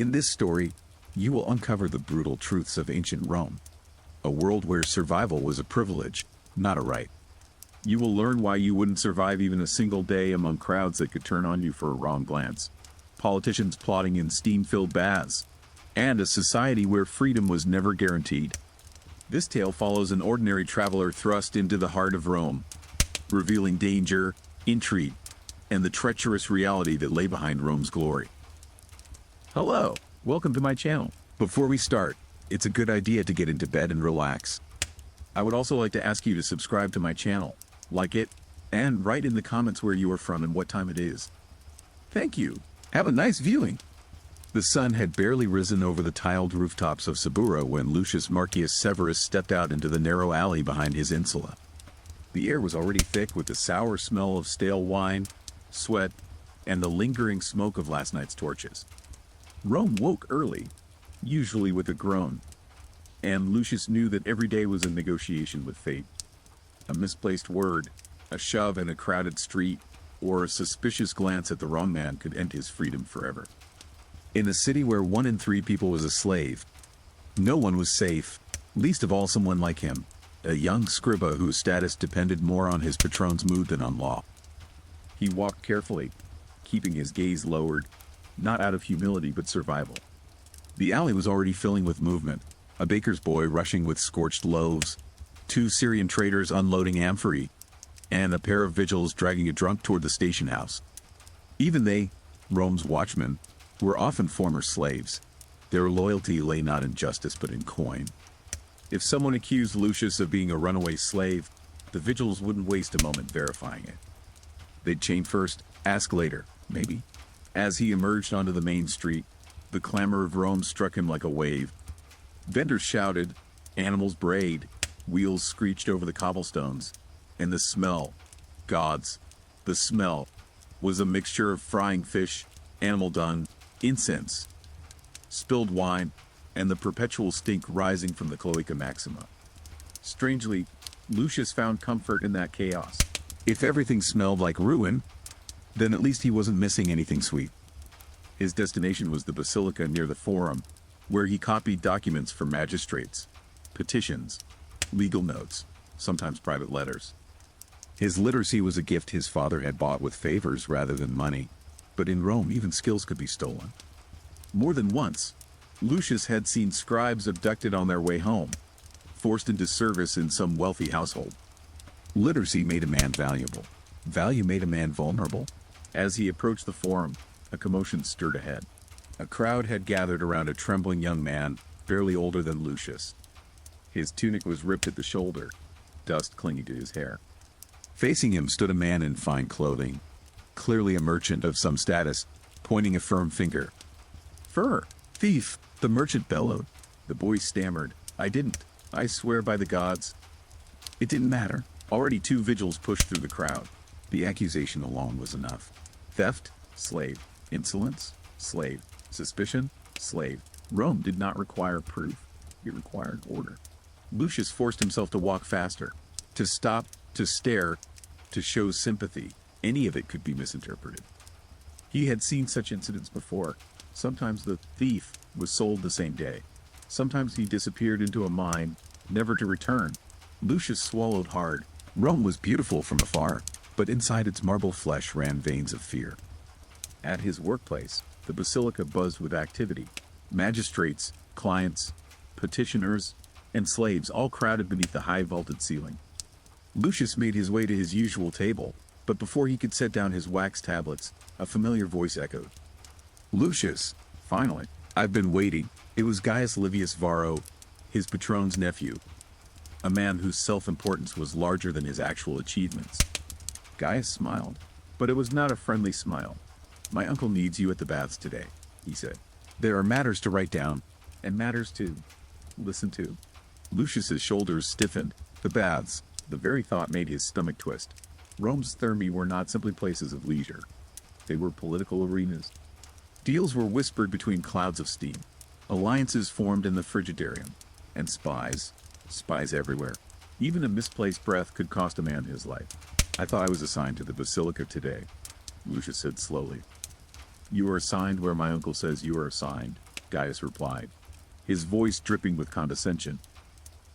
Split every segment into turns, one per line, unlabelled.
In this story, you will uncover the brutal truths of ancient Rome, a world where survival was a privilege, not a right. You will learn why you wouldn't survive even a single day among crowds that could turn on you for a wrong glance, politicians plotting in steam-filled baths, and a society where freedom was never guaranteed. This tale follows an ordinary traveler thrust into the heart of Rome, revealing danger, intrigue, and the treacherous reality that lay behind Rome's glory. Hello, welcome to my channel. Before we start, it's a good idea to get into bed and relax. I would also like to ask you to subscribe to my channel, like it, and write in the comments where you are from and what time it is. Thank you. Have a nice viewing. The sun had barely risen over the tiled rooftops of Sabura when Lucius Marcius Severus stepped out into the narrow alley behind his insula. The air was already thick with the sour smell of stale wine, sweat, and the lingering smoke of last night's torches. Rome woke early, usually with a groan, and Lucius knew that every day was a negotiation with fate. A misplaced word, a shove in a crowded street, or a suspicious glance at the wrong man could end his freedom forever. In a city where 1 in 3 people was a slave, no one was safe, least of all someone like him, a young scriba whose status depended more on his patron's mood than on law. He walked carefully, keeping his gaze lowered, not out of humility but survival. The alley was already filling with movement, a baker's boy rushing with scorched loaves, 2 Syrian traders unloading amphorae, and a pair of vigils dragging a drunk toward the station house. Even they, Rome's watchmen, were often former slaves. Their loyalty lay not in justice but in coin. If someone accused Lucius of being a runaway slave, the vigils wouldn't waste a moment verifying it. They'd chain first, ask later, maybe. As he emerged onto the main street, the clamor of Rome struck him like a wave. Vendors shouted, animals brayed, wheels screeched over the cobblestones, and the smell, gods, the smell, was a mixture of frying fish, animal dung, incense, spilled wine, and the perpetual stink rising from the cloaca maxima. Strangely, Lucius found comfort in that chaos. If everything smelled like ruin, then at least he wasn't missing anything sweet. His destination was the basilica near the Forum, where he copied documents for magistrates, petitions, legal notes, sometimes private letters. His literacy was a gift his father had bought with favors rather than money, but in Rome even skills could be stolen. More than once, Lucius had seen scribes abducted on their way home, forced into service in some wealthy household. Literacy made a man valuable. Value made a man vulnerable. As he approached the Forum, a commotion stirred ahead. A crowd had gathered around a trembling young man, barely older than Lucius. His tunic was ripped at the shoulder, dust clinging to his hair. Facing him stood a man in fine clothing, clearly a merchant of some status, pointing a firm finger. "Fur! Thief!" the merchant bellowed. The boy stammered, "I didn't. I swear by the gods." It didn't matter. Already 2 vigils pushed through the crowd. The accusation alone was enough. Theft? Slave. Insolence? Slave. Suspicion? Slave. Rome did not require proof. It required order. Lucius forced himself to walk faster, to stop, to stare, to show sympathy. Any of it could be misinterpreted. He had seen such incidents before. Sometimes the thief was sold the same day. Sometimes he disappeared into a mine, never to return. Lucius swallowed hard. Rome was beautiful from afar, but inside its marble flesh ran veins of fear. At his workplace, the basilica buzzed with activity. Magistrates, clients, petitioners, and slaves all crowded beneath the high vaulted ceiling. Lucius made his way to his usual table, but before he could set down his wax tablets, a familiar voice echoed. "Lucius, finally. I've been waiting." It was Gaius Livius Varro, his patron's nephew, a man whose self-importance was larger than his actual achievements. Gaius smiled, but it was not a friendly smile. "My uncle needs you at the baths today," he said. "There are matters to write down, and matters to listen to." Lucius's shoulders stiffened. The baths, the very thought made his stomach twist. Rome's thermae were not simply places of leisure. They were political arenas. Deals were whispered between clouds of steam. Alliances formed in the frigidarium. And spies everywhere. Even a misplaced breath could cost a man his life. "I thought I was assigned to the basilica today," Lucius said slowly. "You are assigned where my uncle says you are assigned," Gaius replied, his voice dripping with condescension.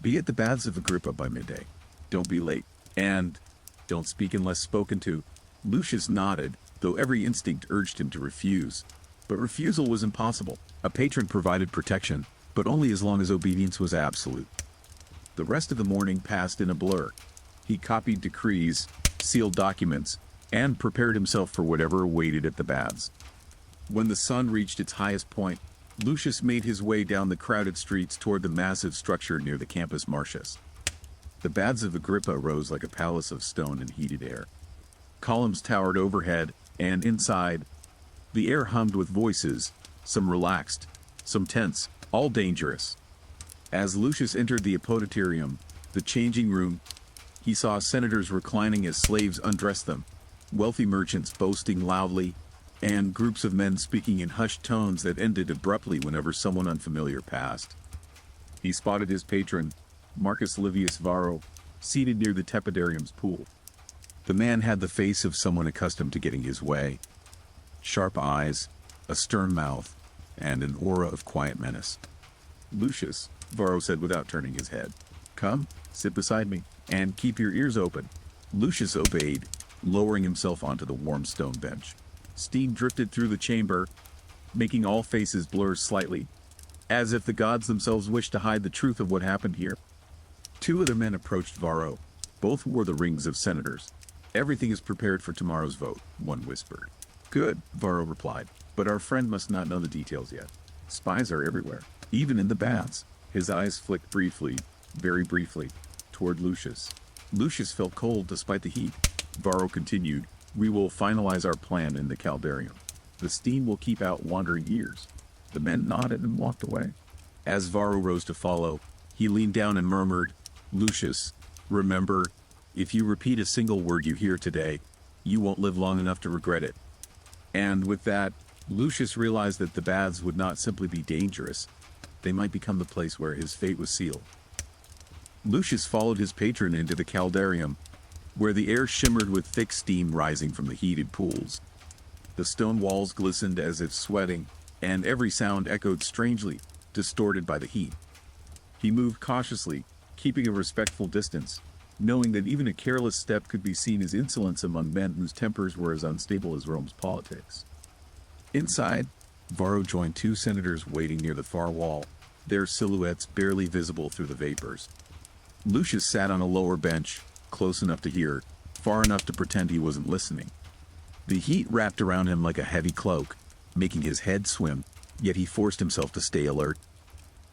Be at the Baths of Agrippa by midday. Don't be late. And don't speak unless spoken to. Lucius nodded, though every instinct urged him to refuse. But refusal was impossible. A patron provided protection, but only as long as obedience was absolute. The rest of the morning passed in a blur. He copied decrees, sealed documents, and prepared himself for whatever awaited at the baths. When the sun reached its highest point, Lucius made his way down the crowded streets toward the massive structure near the Campus Martius. The Baths of Agrippa rose like a palace of stone and heated air. Columns towered overhead, and inside, the air hummed with voices, some relaxed, some tense, all dangerous. As Lucius entered the apoditorium, the changing room, he saw senators reclining as slaves undressed them, wealthy merchants boasting loudly, and groups of men speaking in hushed tones that ended abruptly whenever someone unfamiliar passed. He spotted his patron, Marcus Livius Varro, seated near the tepidarium's pool. The man had the face of someone accustomed to getting his way. Sharp eyes, a stern mouth, and an aura of quiet menace. Lucius, Varro said without turning his head. Come, sit beside me, and keep your ears open. Lucius obeyed, lowering himself onto the warm stone bench. Steam drifted through the chamber, making all faces blur slightly, as if the gods themselves wished to hide the truth of what happened here. Two other men approached Varro. Both wore the rings of senators. Everything is prepared for tomorrow's vote, one whispered. Good, Varro replied, but our friend must not know the details yet. Spies are everywhere, even in the baths. His eyes flicked briefly, very briefly, toward Lucius. Lucius felt cold despite the heat. Varro continued, we will finalize our plan in the caldarium. The steam will keep out wandering ears. The men nodded and walked away. As Varro rose to follow, he leaned down and murmured, Lucius, remember, if you repeat a single word you hear today, you won't live long enough to regret it. And with that, Lucius realized that the baths would not simply be dangerous, they might become the place where his fate was sealed. Lucius followed his patron into the caldarium, where the air shimmered with thick steam rising from the heated pools. The stone walls glistened as if sweating, and every sound echoed strangely, distorted by the heat. He moved cautiously, keeping a respectful distance, knowing that even a careless step could be seen as insolence among men whose tempers were as unstable as Rome's politics. Inside, Varro joined two senators waiting near the far wall, their silhouettes barely visible through the vapors. Lucius sat on a lower bench, close enough to hear, far enough to pretend he wasn't listening. The heat wrapped around him like a heavy cloak, making his head swim, yet he forced himself to stay alert.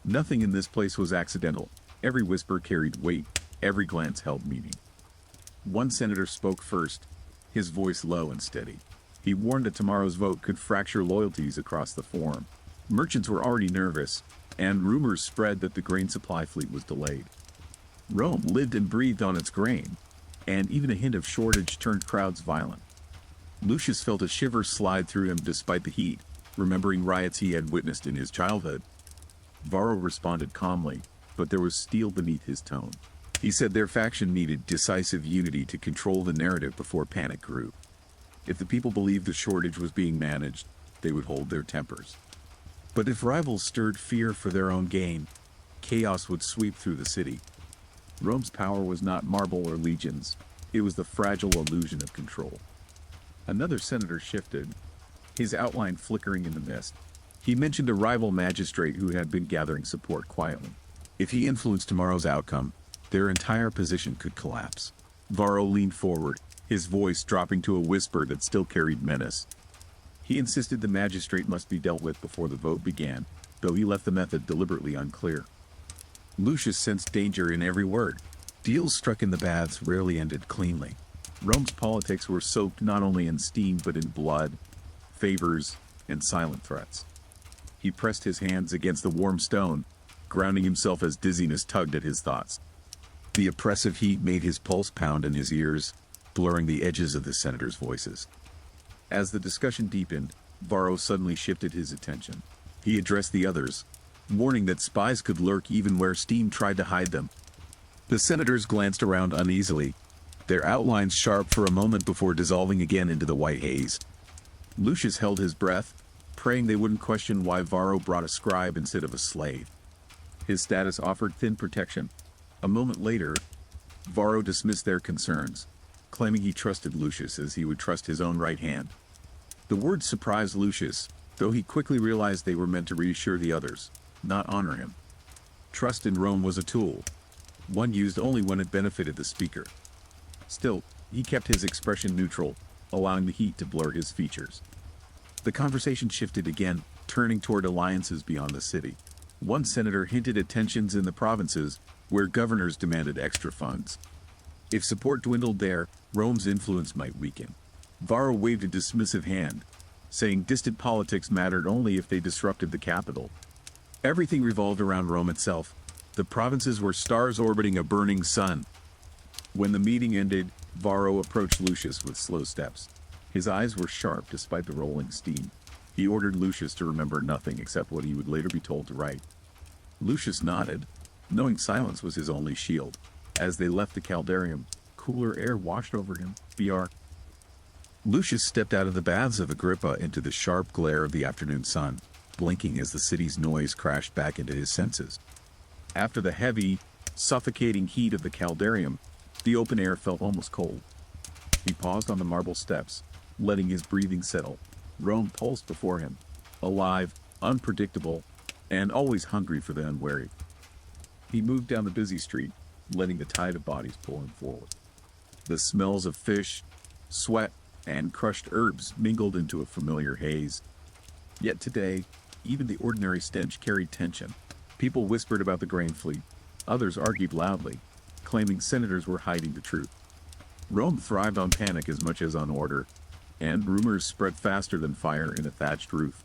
Nothing in this place was accidental. Every whisper carried weight, every glance held meaning. One senator spoke first, his voice low and steady. He warned that tomorrow's vote could fracture loyalties across the forum. Merchants were already nervous, and rumors spread that the grain supply fleet was delayed. Rome lived and breathed on its grain, and even a hint of shortage turned crowds violent. Lucius felt a shiver slide through him despite the heat, remembering riots he had witnessed in his childhood. Varro responded calmly, but there was steel beneath his tone. He said their faction needed decisive unity to control the narrative before panic grew. If the people believed the shortage was being managed, they would hold their tempers. But if rivals stirred fear for their own gain, chaos would sweep through the city. Rome's power was not marble or legions, it was the fragile illusion of control. Another senator shifted, his outline flickering in the mist. He mentioned a rival magistrate who had been gathering support quietly. If he influenced tomorrow's outcome, their entire position could collapse. Varro leaned forward, his voice dropping to a whisper that still carried menace. He insisted the magistrate must be dealt with before the vote began, though he left the method deliberately unclear. Lucius sensed danger in every word. Deals struck in the baths rarely ended cleanly. Rome's politics were soaked not only in steam but in blood, favors, and silent threats. He pressed his hands against the warm stone, grounding himself as dizziness tugged at his thoughts. The oppressive heat made his pulse pound in his ears, blurring the edges of the senators' voices. As the discussion deepened, Varro suddenly shifted his attention. He addressed the others, warning that spies could lurk even where steam tried to hide them. The senators glanced around uneasily, their outlines sharp for a moment before dissolving again into the white haze. Lucius held his breath, praying they wouldn't question why Varro brought a scribe instead of a slave. His status offered thin protection. A moment later, Varro dismissed their concerns, claiming he trusted Lucius as he would trust his own right hand. The words surprised Lucius, though he quickly realized they were meant to reassure the others, not honor him. Trust in Rome was a tool, one used only when it benefited the speaker. Still, he kept his expression neutral, allowing the heat to blur his features. The conversation shifted again, turning toward alliances beyond the city. One senator hinted at tensions in the provinces, where governors demanded extra funds. If support dwindled there, Rome's influence might weaken. Varro waved a dismissive hand, saying distant politics mattered only if they disrupted the capital. Everything revolved around Rome itself. The provinces were stars orbiting a burning sun. When the meeting ended, Varro approached Lucius with slow steps. His eyes were sharp despite the rolling steam. He ordered Lucius to remember nothing except what he would later be told to write. Lucius nodded, knowing silence was his only shield. As they left the caldarium, cooler air washed over him. BR. Lucius stepped out of the baths of Agrippa into the sharp glare of the afternoon sun, blinking as the city's noise crashed back into his senses. After the heavy, suffocating heat of the caldarium, the open air felt almost cold. He paused on the marble steps, letting his breathing settle. Rome pulsed before him, alive, unpredictable, and always hungry for the unwary. He moved down the busy street, letting the tide of bodies pull him forward. The smells of fish, sweat, and crushed herbs mingled into a familiar haze. Yet today, even the ordinary stench carried tension. People whispered about the grain fleet. Others argued loudly, claiming senators were hiding the truth. Rome thrived on panic as much as on order, and rumors spread faster than fire in a thatched roof.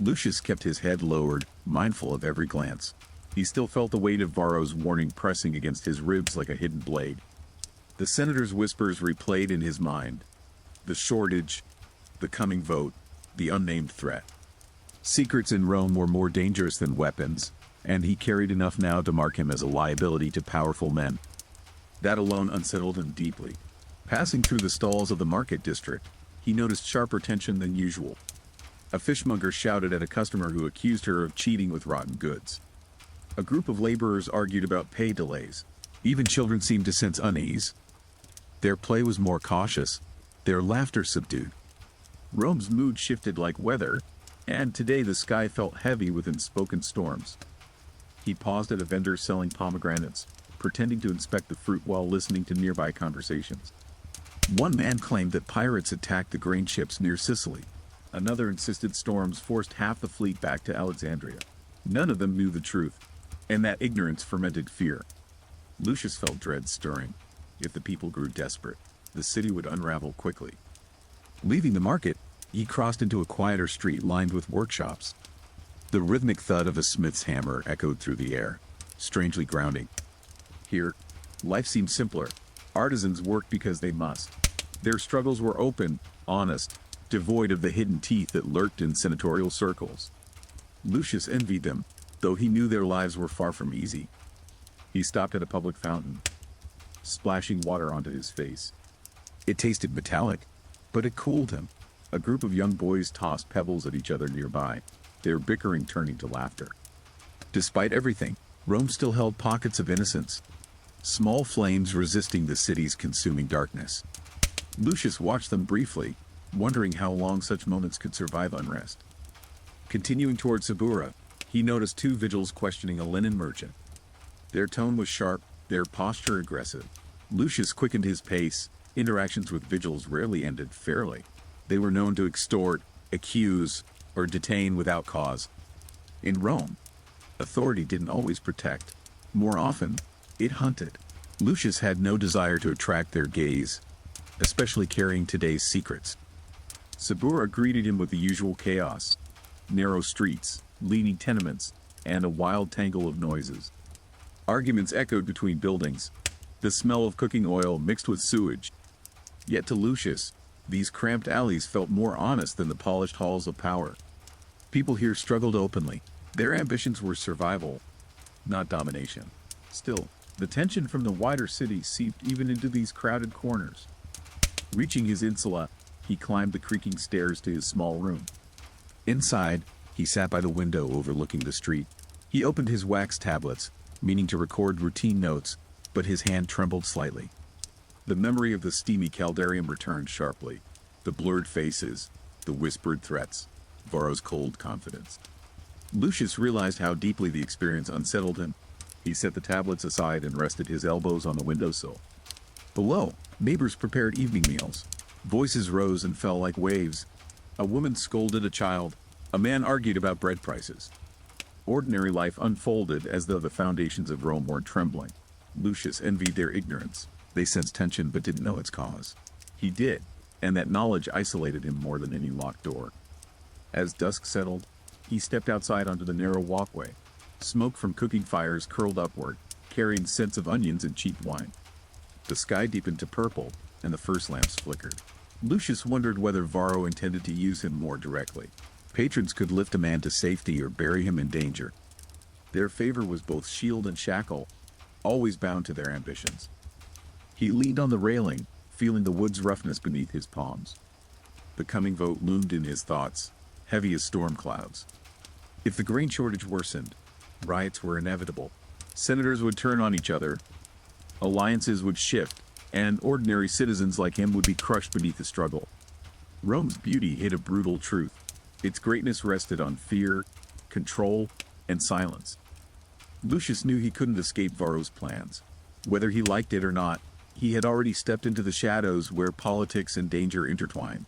Lucius kept his head lowered, mindful of every glance. He still felt the weight of Varro's warning pressing against his ribs like a hidden blade. The senator's whispers replayed in his mind. The shortage, the coming vote, the unnamed threat. Secrets in Rome were more dangerous than weapons, and he carried enough now to mark him as a liability to powerful men. That alone unsettled him deeply. Passing through the stalls of the market district, he noticed sharper tension than usual. A fishmonger shouted at a customer who accused her of cheating with rotten goods. A group of laborers argued about pay delays. Even children seemed to sense unease. Their play was more cautious, their laughter subdued. Rome's mood shifted like weather, and today the sky felt heavy with unspoken storms. He paused at a vendor selling pomegranates, pretending to inspect the fruit while listening to nearby conversations. One man claimed that pirates attacked the grain ships near Sicily. Another insisted storms forced half the fleet back to Alexandria. None of them knew the truth, and that ignorance fermented fear. Lucius felt dread stirring. If the people grew desperate, the city would unravel quickly. Leaving the market, he crossed into a quieter street lined with workshops. The rhythmic thud of a smith's hammer echoed through the air, strangely grounding. Here, life seemed simpler. Artisans worked because they must. Their struggles were open, honest, devoid of the hidden teeth that lurked in senatorial circles. Lucius envied them, though he knew their lives were far from easy. He stopped at a public fountain, splashing water onto his face. It tasted metallic, but it cooled him. A group of young boys tossed pebbles at each other nearby, their bickering turning to laughter. Despite everything, Rome still held pockets of innocence, small flames resisting the city's consuming darkness. Lucius watched them briefly, wondering how long such moments could survive unrest. Continuing toward Sabura, he noticed two vigils questioning a linen merchant. Their tone was sharp, their posture aggressive. Lucius quickened his pace. Interactions with vigils rarely ended fairly. They were known to extort, accuse, or detain without cause. In Rome, authority didn't always protect. More often, it hunted. Lucius had no desire to attract their gaze, especially carrying today's secrets. Sabura greeted him with the usual chaos: narrow streets, leaning tenements, and a wild tangle of noises. Arguments echoed between buildings, the smell of cooking oil mixed with sewage. Yet to Lucius, these cramped alleys felt more honest than the polished halls of power. People here struggled openly. Their ambitions were survival, not domination. Still, the tension from the wider city seeped even into these crowded corners. Reaching his insula, he climbed the creaking stairs to his small room. Inside, he sat by the window overlooking the street. He opened his wax tablets, meaning to record routine notes, but his hand trembled slightly. The memory of the steamy caldarium returned sharply. The blurred faces, the whispered threats, Varro's cold confidence. Lucius realized how deeply the experience unsettled him. He set the tablets aside and rested his elbows on the windowsill. Below, neighbors prepared evening meals. Voices rose and fell like waves. A woman scolded a child. A man argued about bread prices. Ordinary life unfolded as though the foundations of Rome weren't trembling. Lucius envied their ignorance. They sensed tension but didn't know its cause. He did, and that knowledge isolated him more than any locked door. As dusk settled, he stepped outside onto the narrow walkway. Smoke from cooking fires curled upward, carrying scents of onions and cheap wine. The sky deepened to purple, and the first lamps flickered. Lucius wondered whether Varro intended to use him more directly. Patrons could lift a man to safety or bury him in danger. Their favor was both shield and shackle, always bound to their ambitions. He leaned on the railing, feeling the wood's roughness beneath his palms. The coming vote loomed in his thoughts, heavy as storm clouds. If the grain shortage worsened, riots were inevitable. Senators would turn on each other, alliances would shift, and ordinary citizens like him would be crushed beneath the struggle. Rome's beauty hid a brutal truth. Its greatness rested on fear, control, and silence. Lucius knew he couldn't escape Varro's plans. Whether he liked it or not, he had already stepped into the shadows where politics and danger intertwined.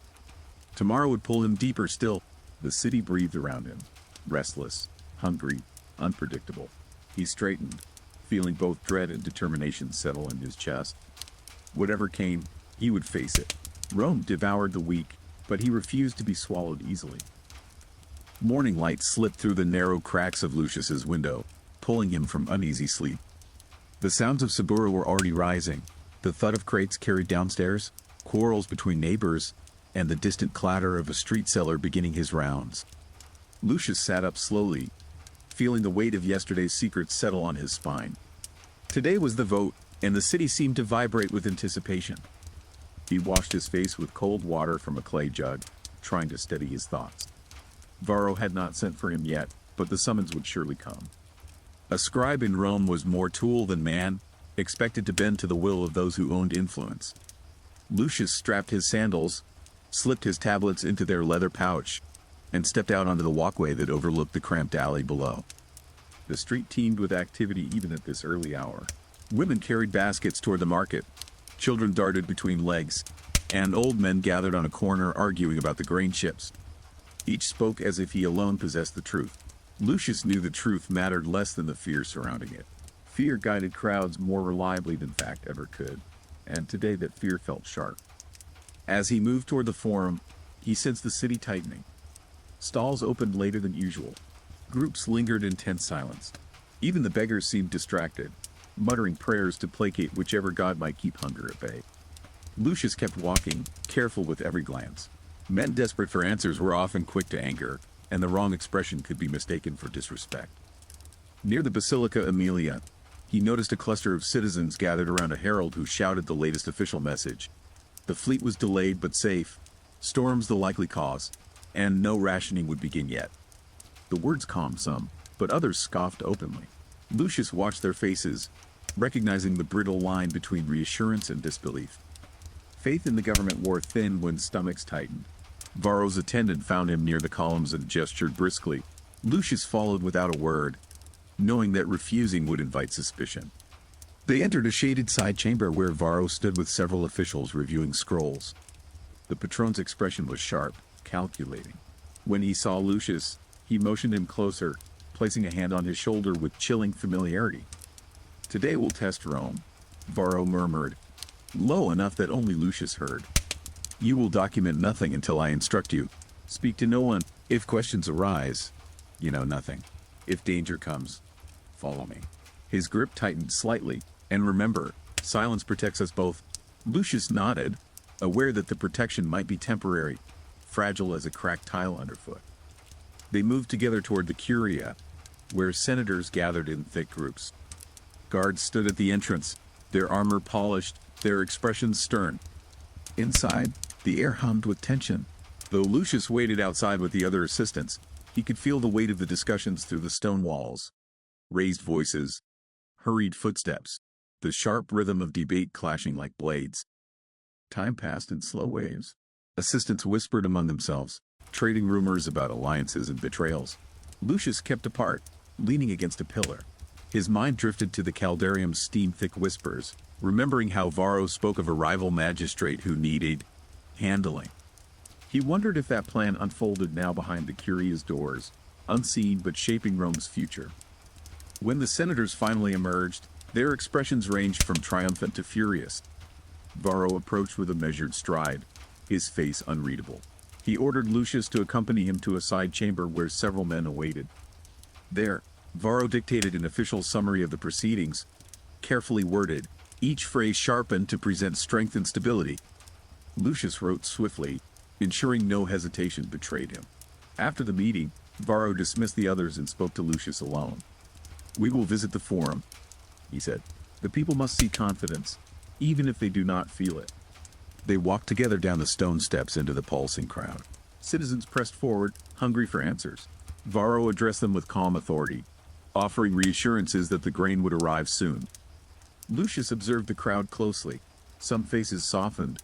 Tomorrow would pull him deeper still. The city breathed around him, restless, hungry, unpredictable. He straightened, feeling both dread and determination settle in his chest. Whatever came, he would face it. Rome devoured the weak, but he refused to be swallowed easily. Morning light slipped through the narrow cracks of Lucius's window, pulling him from uneasy sleep. The sounds of Sabura were already rising. The thud of crates carried downstairs, quarrels between neighbors, and the distant clatter of a street seller beginning his rounds. Lucius sat up slowly, feeling the weight of yesterday's secrets settle on his spine. Today was the vote, and the city seemed to vibrate with anticipation. He washed his face with cold water from a clay jug, trying to steady his thoughts. Varro had not sent for him yet, but the summons would surely come. A scribe in Rome was more tool than man, expected to bend to the will of those who owned influence. Lucius strapped his sandals, slipped his tablets into their leather pouch, and stepped out onto the walkway that overlooked the cramped alley below. The street teemed with activity even at this early hour. Women carried baskets toward the market, children darted between legs, and old men gathered on a corner arguing about the grain ships. Each spoke as if he alone possessed the truth. Lucius knew the truth mattered less than the fear surrounding it. Fear guided crowds more reliably than fact ever could, and today that fear felt sharp. As he moved toward the forum, he sensed the city tightening. Stalls opened later than usual. Groups lingered in tense silence. Even the beggars seemed distracted, muttering prayers to placate whichever god might keep hunger at bay. Lucius kept walking, careful with every glance. Men desperate for answers were often quick to anger, and the wrong expression could be mistaken for disrespect. Near the Basilica Aemilia, he noticed a cluster of citizens gathered around a herald who shouted the latest official message. The fleet was delayed but safe, storms the likely cause, and no rationing would begin yet. The words calmed some, but others scoffed openly. Lucius watched their faces, recognizing the brittle line between reassurance and disbelief. Faith in the government wore thin when stomachs tightened. Varro's attendant found him near the columns and gestured briskly. Lucius followed without a word, knowing that refusing would invite suspicion. They entered a shaded side chamber where Varro stood with several officials reviewing scrolls. The patron's expression was sharp, calculating. When he saw Lucius, he motioned him closer, placing a hand on his shoulder with chilling familiarity. "Today we'll test Rome," Varro murmured, low enough that only Lucius heard. "You will document nothing until I instruct you. Speak to no one. If questions arise, you know nothing. If danger comes, follow me." His grip tightened slightly, and remember, silence protects us both. Lucius nodded, aware that the protection might be temporary, fragile as a cracked tile underfoot. They moved together toward the Curia, where senators gathered in thick groups. Guards stood at the entrance, their armor polished, their expressions stern. Inside, the air hummed with tension. Though Lucius waited outside with the other assistants, he could feel the weight of the discussions through the stone walls. Raised voices, hurried footsteps, the sharp rhythm of debate clashing like blades. Time passed in slow waves. Assistants whispered among themselves, trading rumors about alliances and betrayals. Lucius kept apart, leaning against a pillar. His mind drifted to the Caldarium's steam-thick whispers, remembering how Varro spoke of a rival magistrate who needed handling. He wondered if that plan unfolded now behind the Curia's doors, unseen but shaping Rome's future. When the senators finally emerged, their expressions ranged from triumphant to furious. Varro approached with a measured stride, his face unreadable. He ordered Lucius to accompany him to a side chamber where several men awaited. There, Varro dictated an official summary of the proceedings, carefully worded, each phrase sharpened to present strength and stability. Lucius wrote swiftly, ensuring no hesitation betrayed him. After the meeting, Varro dismissed the others and spoke to Lucius alone. "We will visit the forum," he said. "The people must see confidence, even if they do not feel it." They walked together down the stone steps into the pulsing crowd. Citizens pressed forward, hungry for answers. Varro addressed them with calm authority, offering reassurances that the grain would arrive soon. Lucius observed the crowd closely. Some faces softened,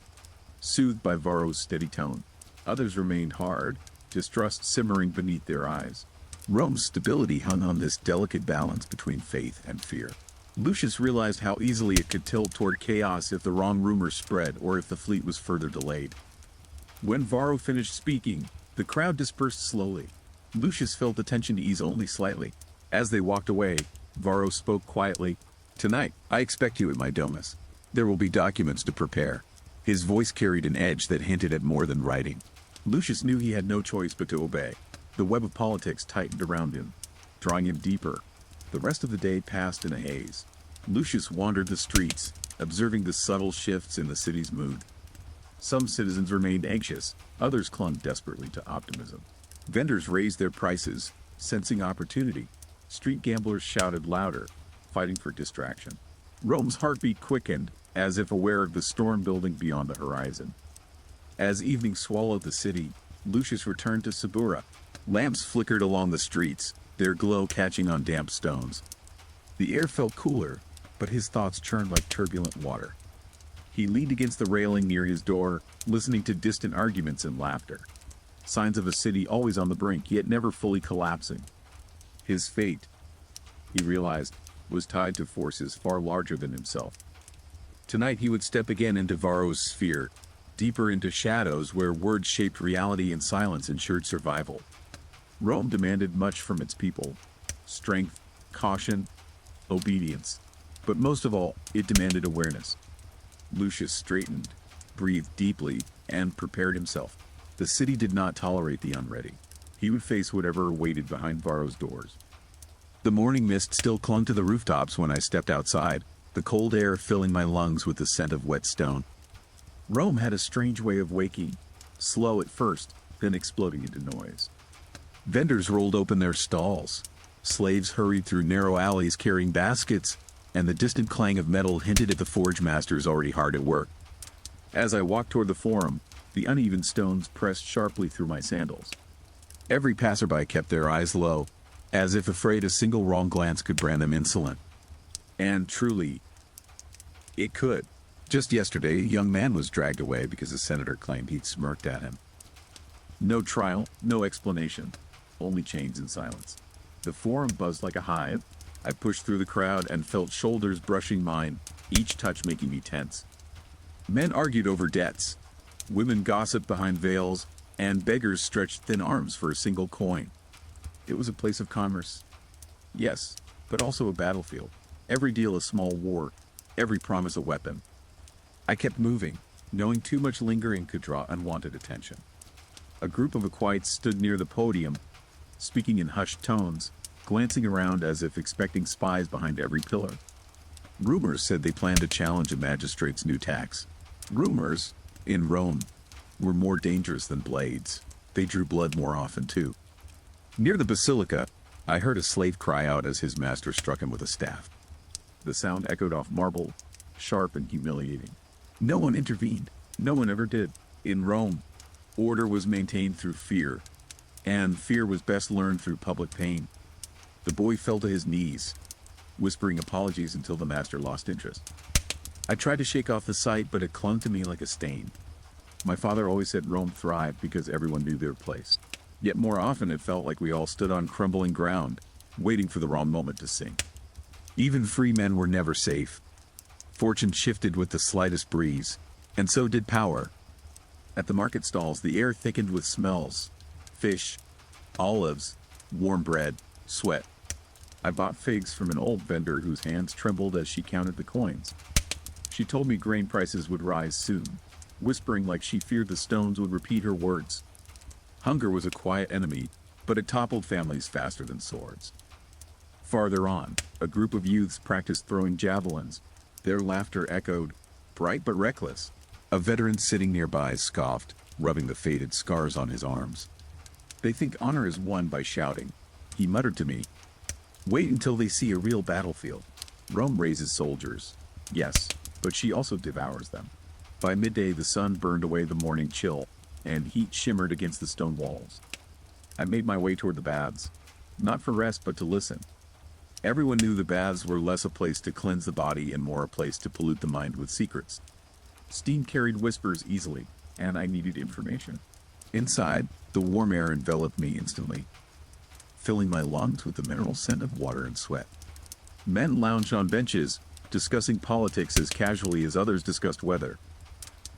soothed by Varro's steady tone. Others remained hard, distrust simmering beneath their eyes. Rome's stability hung on this delicate balance between faith and fear. Lucius realized how easily it could tilt toward chaos if the wrong rumors spread or if the fleet was further delayed. When Varro finished speaking, the crowd dispersed slowly. Lucius felt the tension ease only slightly. As they walked away, Varro spoke quietly. "Tonight, I expect you at my domus. There will be documents to prepare." His voice carried an edge that hinted at more than writing. Lucius knew he had no choice but to obey. The web of politics tightened around him, drawing him deeper. The rest of the day passed in a haze. Lucius wandered the streets, observing the subtle shifts in the city's mood. Some citizens remained anxious, others clung desperately to optimism. Vendors raised their prices, sensing opportunity. Street gamblers shouted louder, fighting for distraction. Rome's heartbeat quickened, as if aware of the storm building beyond the horizon. As evening swallowed the city, Lucius returned to Sabura. Lamps flickered along the streets, their glow catching on damp stones. The air felt cooler, but his thoughts churned like turbulent water. He leaned against the railing near his door, listening to distant arguments and laughter. Signs of a city always on the brink, yet never fully collapsing. His fate, he realized, was tied to forces far larger than himself. Tonight he would step again into Varro's sphere, deeper into shadows where words shaped reality and silence ensured survival. Rome demanded much from its people: strength, caution, obedience. But most of all, it demanded awareness. Lucius straightened, breathed deeply, and prepared himself. The city did not tolerate the unready. He would face whatever waited behind Varro's doors. The morning mist still clung to the rooftops when I stepped outside, the cold air filling my lungs with the scent of wet stone. Rome had a strange way of waking, slow at first, then exploding into noise. Vendors rolled open their stalls. Slaves hurried through narrow alleys carrying baskets, and the distant clang of metal hinted at the forge masters already hard at work. As I walked toward the forum, the uneven stones pressed sharply through my sandals. Every passerby kept their eyes low, as if afraid a single wrong glance could brand them insolent. And truly, it could. Just yesterday, a young man was dragged away because a senator claimed he'd smirked at him. No trial, no explanation, only chains and silence. The forum buzzed like a hive. I pushed through the crowd and felt shoulders brushing mine, each touch making me tense. Men argued over debts. Women gossiped behind veils, and beggars stretched thin arms for a single coin. It was a place of commerce. Yes, but also a battlefield. Every deal a small war, every promise a weapon. I kept moving, knowing too much lingering could draw unwanted attention. A group of equites stood near the podium, speaking in hushed tones, glancing around as if expecting spies behind every pillar. Rumors said they planned to challenge a magistrate's new tax. Rumors, in Rome, were more dangerous than blades. They drew blood more often, too. Near the basilica, I heard a slave cry out as his master struck him with a staff. The sound echoed off marble, sharp and humiliating. No one intervened. No one ever did. In Rome, Order was maintained through fear, and fear was best learned through public pain. The boy fell to his knees, whispering apologies until the master lost interest. I tried to shake off the sight, but it clung to me like a stain. My father always said Rome thrived because everyone knew their place. Yet more often it felt like we all stood on crumbling ground, waiting for the wrong moment to sink. Even free men were never safe. Fortune shifted with the slightest breeze, and so did power. At the market stalls, the air thickened with smells: fish, olives, warm bread, sweat. I bought figs from an old vendor whose hands trembled as she counted the coins. She told me grain prices would rise soon, whispering like she feared the stones would repeat her words. Hunger was a quiet enemy, but it toppled families faster than swords. Farther on, a group of youths practiced throwing javelins. Their laughter echoed, bright but reckless. A veteran sitting nearby scoffed, rubbing the faded scars on his arms. They think honor is won by shouting, he muttered to me. Wait until they see a real battlefield. Rome raises soldiers, yes, but she also devours them. By midday, the sun burned away the morning chill, and heat shimmered against the stone walls. I made my way toward the baths, not for rest but to listen. Everyone knew the baths were less a place to cleanse the body and more a place to pollute the mind with secrets. Steam carried whispers easily, and I needed information. Inside, the warm air enveloped me instantly, filling my lungs with the mineral scent of water and sweat. Men lounged on benches, discussing politics as casually as others discussed weather.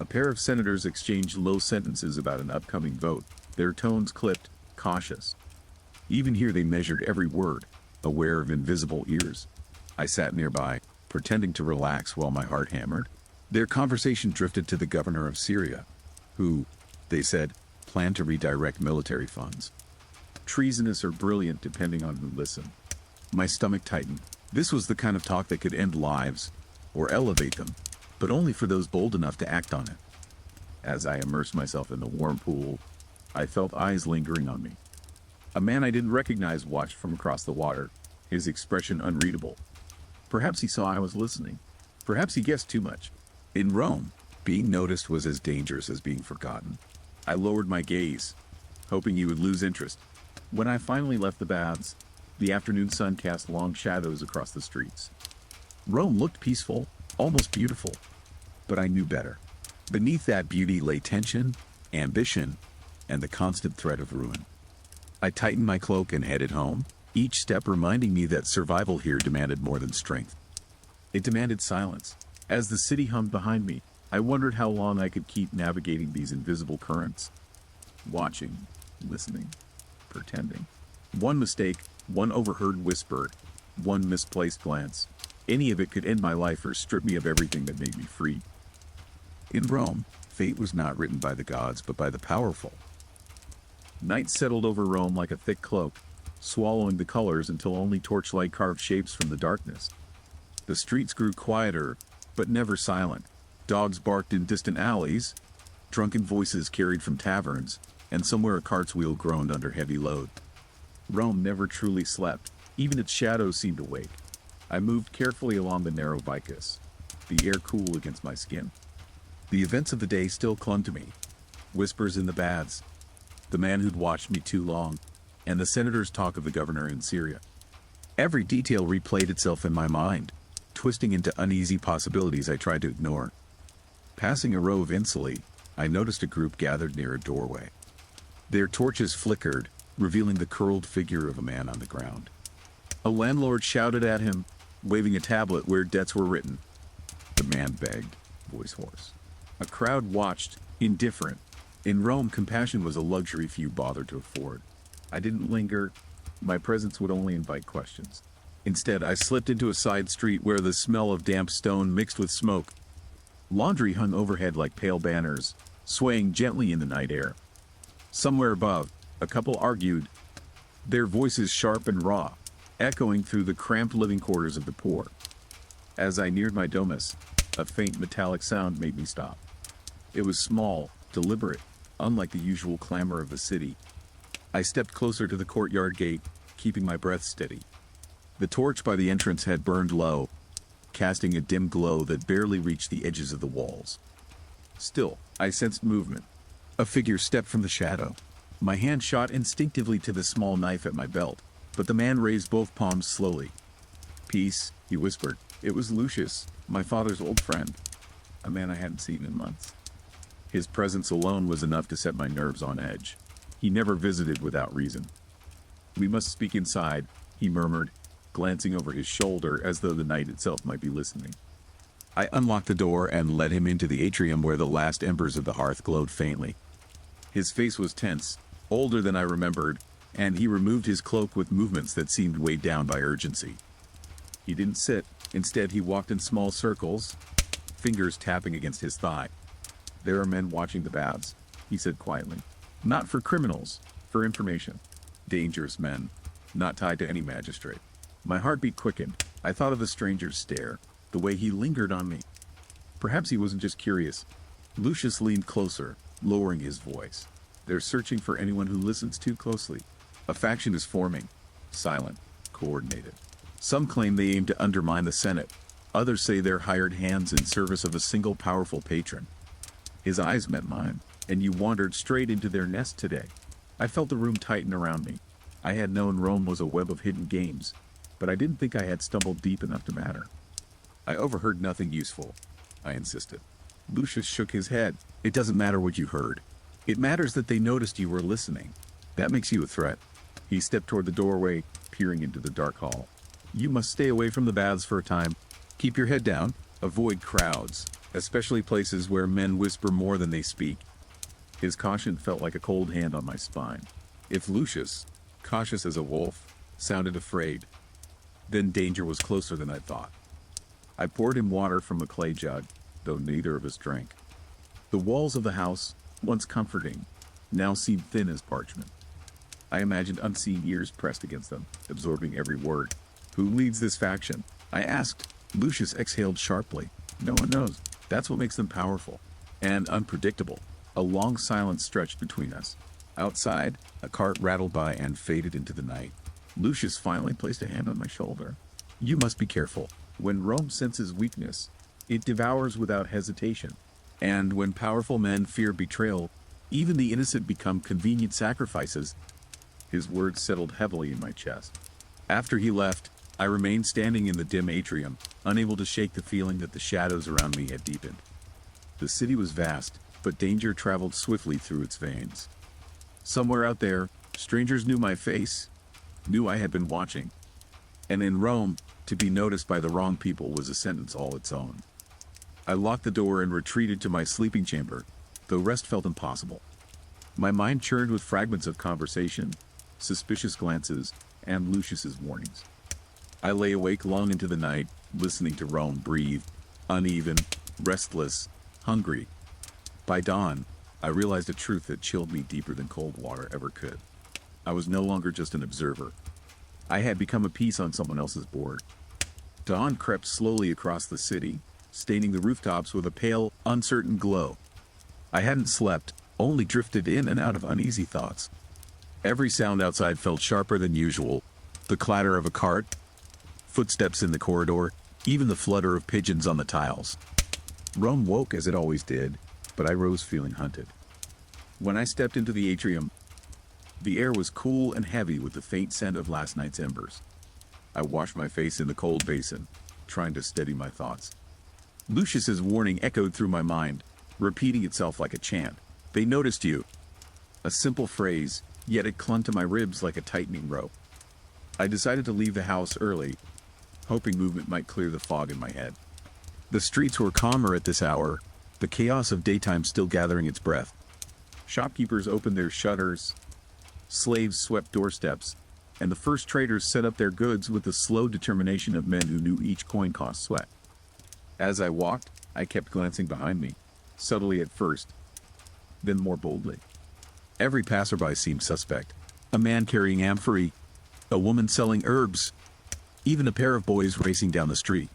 A pair of senators exchanged low sentences about an upcoming vote, their tones clipped, cautious. Even here they measured every word, aware of invisible ears. I sat nearby, pretending to relax while my heart hammered. Their conversation drifted to the governor of Syria, who, they said, planned to redirect military funds. Treasonous or brilliant depending on who listened. My stomach tightened. This was the kind of talk that could end lives, or elevate them, but only for those bold enough to act on it. As I immersed myself in the warm pool, I felt eyes lingering on me. A man I didn't recognize watched from across the water, his expression unreadable. Perhaps he saw I was listening. Perhaps he guessed too much. In Rome, being noticed was as dangerous as being forgotten. I lowered my gaze, hoping he would lose interest. When I finally left the baths, the afternoon sun cast long shadows across the streets. Rome looked peaceful, almost beautiful, but I knew better. Beneath that beauty lay tension, ambition, and the constant threat of ruin. I tightened my cloak and headed home, each step reminding me that survival here demanded more than strength. It demanded silence. As the city hummed behind me, I wondered how long I could keep navigating these invisible currents. Watching, listening, pretending. One mistake, one overheard whisper, one misplaced glance. Any of it could end my life or strip me of everything that made me free. In Rome, fate was not written by the gods but by the powerful. Night settled over Rome like a thick cloak, swallowing the colors until only torchlight carved shapes from the darkness. The streets grew quieter, but never silent. Dogs barked in distant alleys, drunken voices carried from taverns, and somewhere a cart's wheel groaned under heavy load. Rome never truly slept. Even its shadows seemed awake. I moved carefully along the narrow vicus, the air cool against my skin. The events of the day still clung to me. Whispers in the baths, the man who'd watched me too long, and the senator's talk of the governor in Syria. Every detail replayed itself in my mind, twisting into uneasy possibilities I tried to ignore. Passing a row of insulae, I noticed a group gathered near a doorway. Their torches flickered, revealing the curled figure of a man on the ground. A landlord shouted at him, waving a tablet where debts were written. The man begged, voice hoarse. A crowd watched, indifferent. In Rome, compassion was a luxury few bothered to afford. I didn't linger. My presence would only invite questions. Instead, I slipped into a side street where the smell of damp stone mixed with smoke. Laundry hung overhead like pale banners, swaying gently in the night air. Somewhere above, a couple argued, their voices sharp and raw, echoing through the cramped living quarters of the poor. As I neared my domus, a faint metallic sound made me stop. It was small, deliberate, unlike the usual clamor of the city. I stepped closer to the courtyard gate, keeping my breath steady. The torch by the entrance had burned low, casting a dim glow that barely reached the edges of the walls. Still, I sensed movement. A figure stepped from the shadow. My hand shot instinctively to the small knife at my belt, but the man raised both palms slowly. "Peace," he whispered. It was Lucius, my father's old friend, a man I hadn't seen in months. His presence alone was enough to set my nerves on edge. He never visited without reason. "We must speak inside," he murmured, glancing over his shoulder as though the night itself might be listening. I unlocked the door and led him into the atrium where the last embers of the hearth glowed faintly. His face was tense, older than I remembered, and he removed his cloak with movements that seemed weighed down by urgency. He didn't sit. Instead, he walked in small circles, fingers tapping against his thigh. "There are men watching the baths," he said quietly. "Not for criminals, for information. Dangerous men, not tied to any magistrate." My heartbeat quickened. I thought of the stranger's stare, the way he lingered on me. Perhaps he wasn't just curious. Lucius leaned closer, lowering his voice. "They're searching for anyone who listens too closely. A faction is forming, silent, coordinated. Some claim they aim to undermine the Senate. Others say they're hired hands in service of a single powerful patron." His eyes met mine, "And you wandered straight into their nest today." I felt the room tighten around me. I had known Rome was a web of hidden games, but I didn't think I had stumbled deep enough to matter. "I overheard nothing useful," I insisted. Lucius shook his head. "It doesn't matter what you heard. It matters that they noticed you were listening. That makes you a threat." He stepped toward the doorway, peering into the dark hall. "You must stay away from the baths for a time. Keep your head down. Avoid crowds, especially places where men whisper more than they speak." His caution felt like a cold hand on my spine. If Lucius, cautious as a wolf, sounded afraid, then danger was closer than I thought. I poured him water from a clay jug, though neither of us drank. The walls of the house, once comforting, now seemed thin as parchment. I imagined unseen ears pressed against them, absorbing every word. "Who leads this faction?" I asked. Lucius exhaled sharply. "No one knows. That's what makes them powerful and unpredictable." A long silence stretched between us. Outside, a cart rattled by and faded into the night. Lucius finally placed a hand on my shoulder. "You must be careful. When Rome senses weakness, it devours without hesitation. And when powerful men fear betrayal, even the innocent become convenient sacrifices." His words settled heavily in my chest. After he left, I remained standing in the dim atrium, unable to shake the feeling that the shadows around me had deepened. The city was vast, but danger traveled swiftly through its veins. Somewhere out there, strangers knew my face, knew I had been watching. And in Rome, to be noticed by the wrong people was a sentence all its own. I locked the door and retreated to my sleeping chamber, though rest felt impossible. My mind churned with fragments of conversation, suspicious glances, and Lucius's warnings. I lay awake long into the night, listening to Rome breathe, uneven, restless, hungry. By dawn, I realized a truth that chilled me deeper than cold water ever could. I was no longer just an observer. I had become a piece on someone else's board. Dawn crept slowly across the city, staining the rooftops with a pale, uncertain glow. I hadn't slept, only drifted in and out of uneasy thoughts. Every sound outside felt sharper than usual. The clatter of a cart, footsteps in the corridor, even the flutter of pigeons on the tiles. Rome woke as it always did, but I rose feeling hunted. When I stepped into the atrium, the air was cool and heavy with the faint scent of last night's embers. I washed my face in the cold basin, trying to steady my thoughts. Lucius's warning echoed through my mind, repeating itself like a chant. "They noticed you." A simple phrase, yet it clung to my ribs like a tightening rope. I decided to leave the house early, hoping movement might clear the fog in my head. The streets were calmer at this hour, the chaos of daytime still gathering its breath. Shopkeepers opened their shutters, slaves swept doorsteps, and the first traders set up their goods with the slow determination of men who knew each coin cost sweat. As I walked, I kept glancing behind me, subtly at first, then more boldly. Every passerby seemed suspect. A man carrying amphorae, a woman selling herbs, even a pair of boys racing down the street.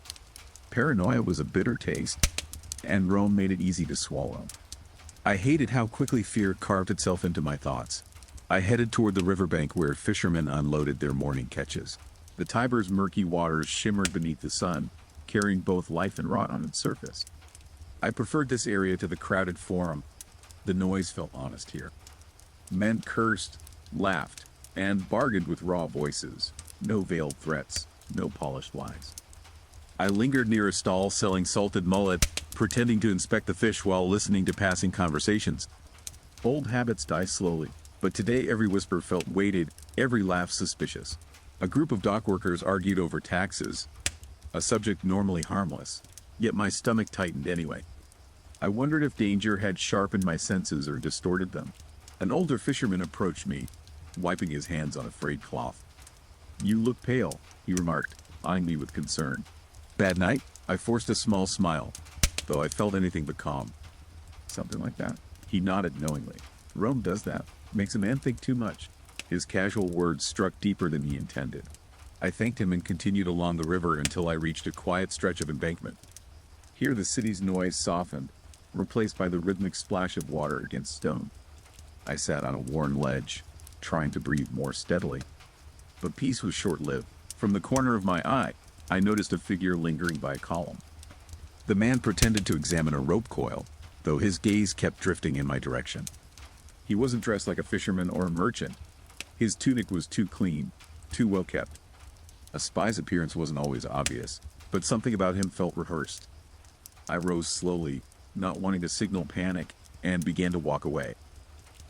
Paranoia was a bitter taste, and Rome made it easy to swallow. I hated how quickly fear carved itself into my thoughts. I headed toward the riverbank where fishermen unloaded their morning catches. The Tiber's murky waters shimmered beneath the sun, carrying both life and rot on its surface. I preferred this area to the crowded forum, The noise felt honest here. Men cursed, laughed, and bargained with raw voices. No veiled threats, no polished lies. I lingered near a stall selling salted mullet, pretending to inspect the fish while listening to passing conversations. Old habits die slowly, but today every whisper felt weighted, every laugh suspicious. A group of dock workers argued over taxes, a subject normally harmless, yet my stomach tightened anyway. I wondered if danger had sharpened my senses or distorted them. An older fisherman approached me, wiping his hands on a frayed cloth. "You look pale," he remarked, eyeing me with concern. "Bad night?" I forced a small smile, though I felt anything but calm. "Something like that." He nodded knowingly. "Rome does that. Makes a man think too much." His casual words struck deeper than he intended. I thanked him and continued along the river until I reached a quiet stretch of embankment. Here the city's noise softened, replaced by the rhythmic splash of water against stone. I sat on a worn ledge, trying to breathe more steadily. But peace was short-lived. From the corner of my eye, I noticed a figure lingering by a column. The man pretended to examine a rope coil, though his gaze kept drifting in my direction. He wasn't dressed like a fisherman or a merchant. His tunic was too clean, too well kept. A spy's appearance wasn't always obvious, but something about him felt rehearsed. I rose slowly, not wanting to signal panic, and began to walk away.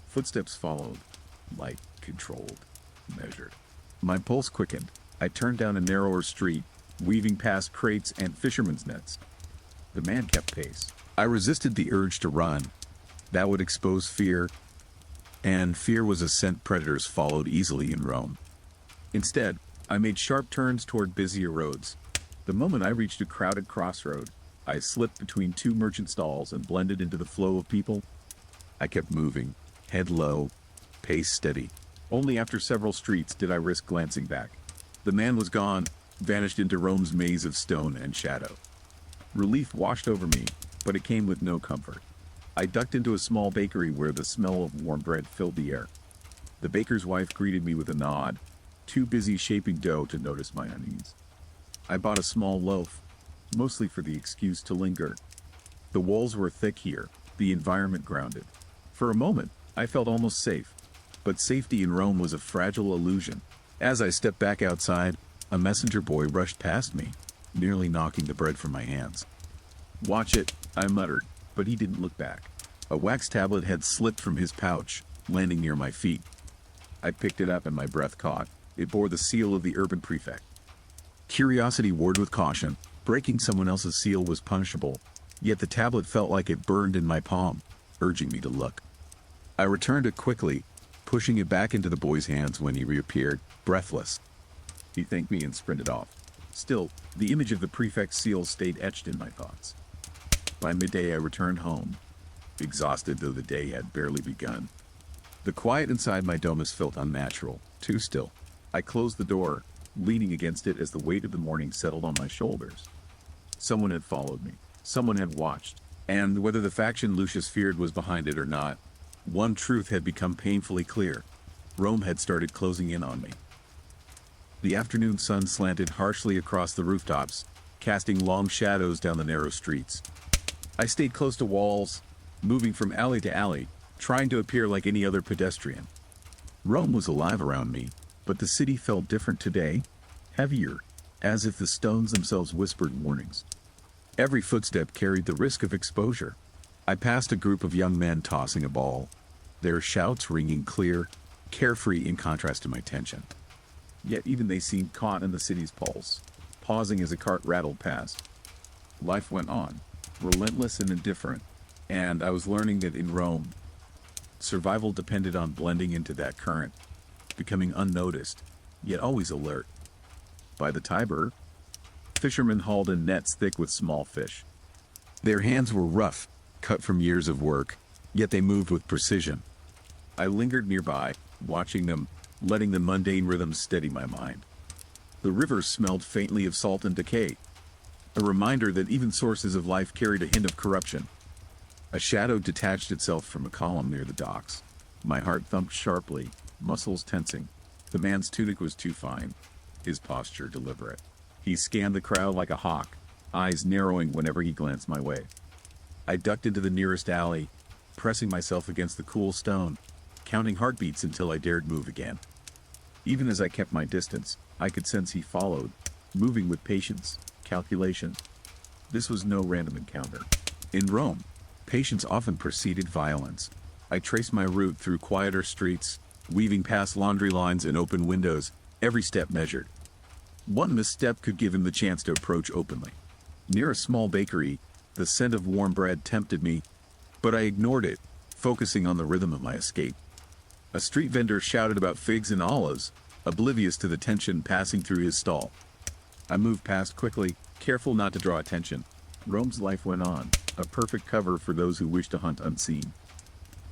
Footsteps followed, light, controlled, measured. My pulse quickened. I turned down a narrower street, weaving past crates and fishermen's nets. The man kept pace. I resisted the urge to run. That would expose fear, and fear was a scent predators followed easily in Rome. Instead, I made sharp turns toward busier roads. The moment I reached a crowded crossroad, I slipped between two merchant stalls and blended into the flow of people. I kept moving, head low, pace steady. Only after several streets did I risk glancing back. The man was gone, vanished into Rome's maze of stone and shadow. Relief washed over me, but it came with no comfort. I ducked into a small bakery where the smell of warm bread filled the air. The baker's wife greeted me with a nod, too busy shaping dough to notice my unease. I bought a small loaf, mostly for the excuse to linger. The walls were thick here, the environment grounded. For a moment, I felt almost safe, but safety in Rome was a fragile illusion. As I stepped back outside, a messenger boy rushed past me, nearly knocking the bread from my hands. "Watch it," I muttered, but he didn't look back. A wax tablet had slipped from his pouch, landing near my feet. I picked it up and my breath caught. It bore the seal of the urban prefect. Curiosity warred with caution. Breaking someone else's seal was punishable, yet the tablet felt like it burned in my palm, urging me to look. I returned it quickly, pushing it back into the boy's hands when he reappeared, breathless. He thanked me and sprinted off. Still, the image of the prefect's seal stayed etched in my thoughts. By midday I returned home, exhausted though the day had barely begun. The quiet inside my domus felt unnatural, too still. I closed the door, leaning against it as the weight of the morning settled on my shoulders. Someone had followed me. Someone had watched. And whether the faction Lucius feared was behind it or not, one truth had become painfully clear. Rome had started closing in on me. The afternoon sun slanted harshly across the rooftops, casting long shadows down the narrow streets. I stayed close to walls, moving from alley to alley, trying to appear like any other pedestrian. Rome was alive around me, but the city felt different today, heavier, as if the stones themselves whispered warnings. Every footstep carried the risk of exposure. I passed a group of young men tossing a ball, their shouts ringing clear, carefree in contrast to my tension. Yet even they seemed caught in the city's pulse, pausing as a cart rattled past. Life went on, relentless and indifferent, and I was learning that in Rome, survival depended on blending into that current, becoming unnoticed, yet always alert. By the Tiber, fishermen hauled in nets thick with small fish. Their hands were rough, cut from years of work, yet they moved with precision. I lingered nearby, watching them, letting the mundane rhythms steady my mind. The river smelled faintly of salt and decay, a reminder that even sources of life carried a hint of corruption. A shadow detached itself from a column near the docks. My heart thumped sharply, muscles tensing. The man's tunic was too fine, his posture deliberate. He scanned the crowd like a hawk, eyes narrowing whenever he glanced my way. I ducked into the nearest alley, pressing myself against the cool stone, counting heartbeats until I dared move again. Even as I kept my distance, I could sense he followed, moving with patience, calculation. This was no random encounter. In Rome, patience often preceded violence. I traced my route through quieter streets, weaving past laundry lines and open windows, every step measured. One misstep could give him the chance to approach openly. Near a small bakery, the scent of warm bread tempted me, but I ignored it, focusing on the rhythm of my escape. A street vendor shouted about figs and olives, oblivious to the tension passing through his stall. I moved past quickly, careful not to draw attention. Rome's life went on, a perfect cover for those who wish to hunt unseen.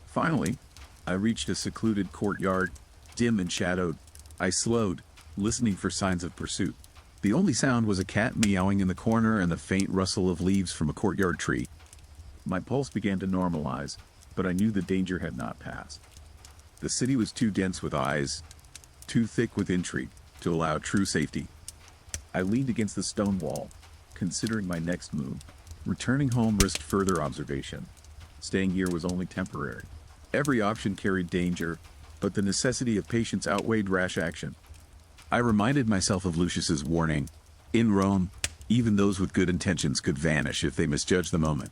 Finally, I reached a secluded courtyard, dim and shadowed. I slowed, listening for signs of pursuit. The only sound was a cat meowing in the corner and the faint rustle of leaves from a courtyard tree. My pulse began to normalize, but I knew the danger had not passed. The city was too dense with eyes, too thick with intrigue, to allow true safety. I leaned against the stone wall, considering my next move. Returning home risked further observation. Staying here was only temporary. Every option carried danger, but the necessity of patience outweighed rash action. I reminded myself of Lucius's warning. In Rome, even those with good intentions could vanish if they misjudged the moment.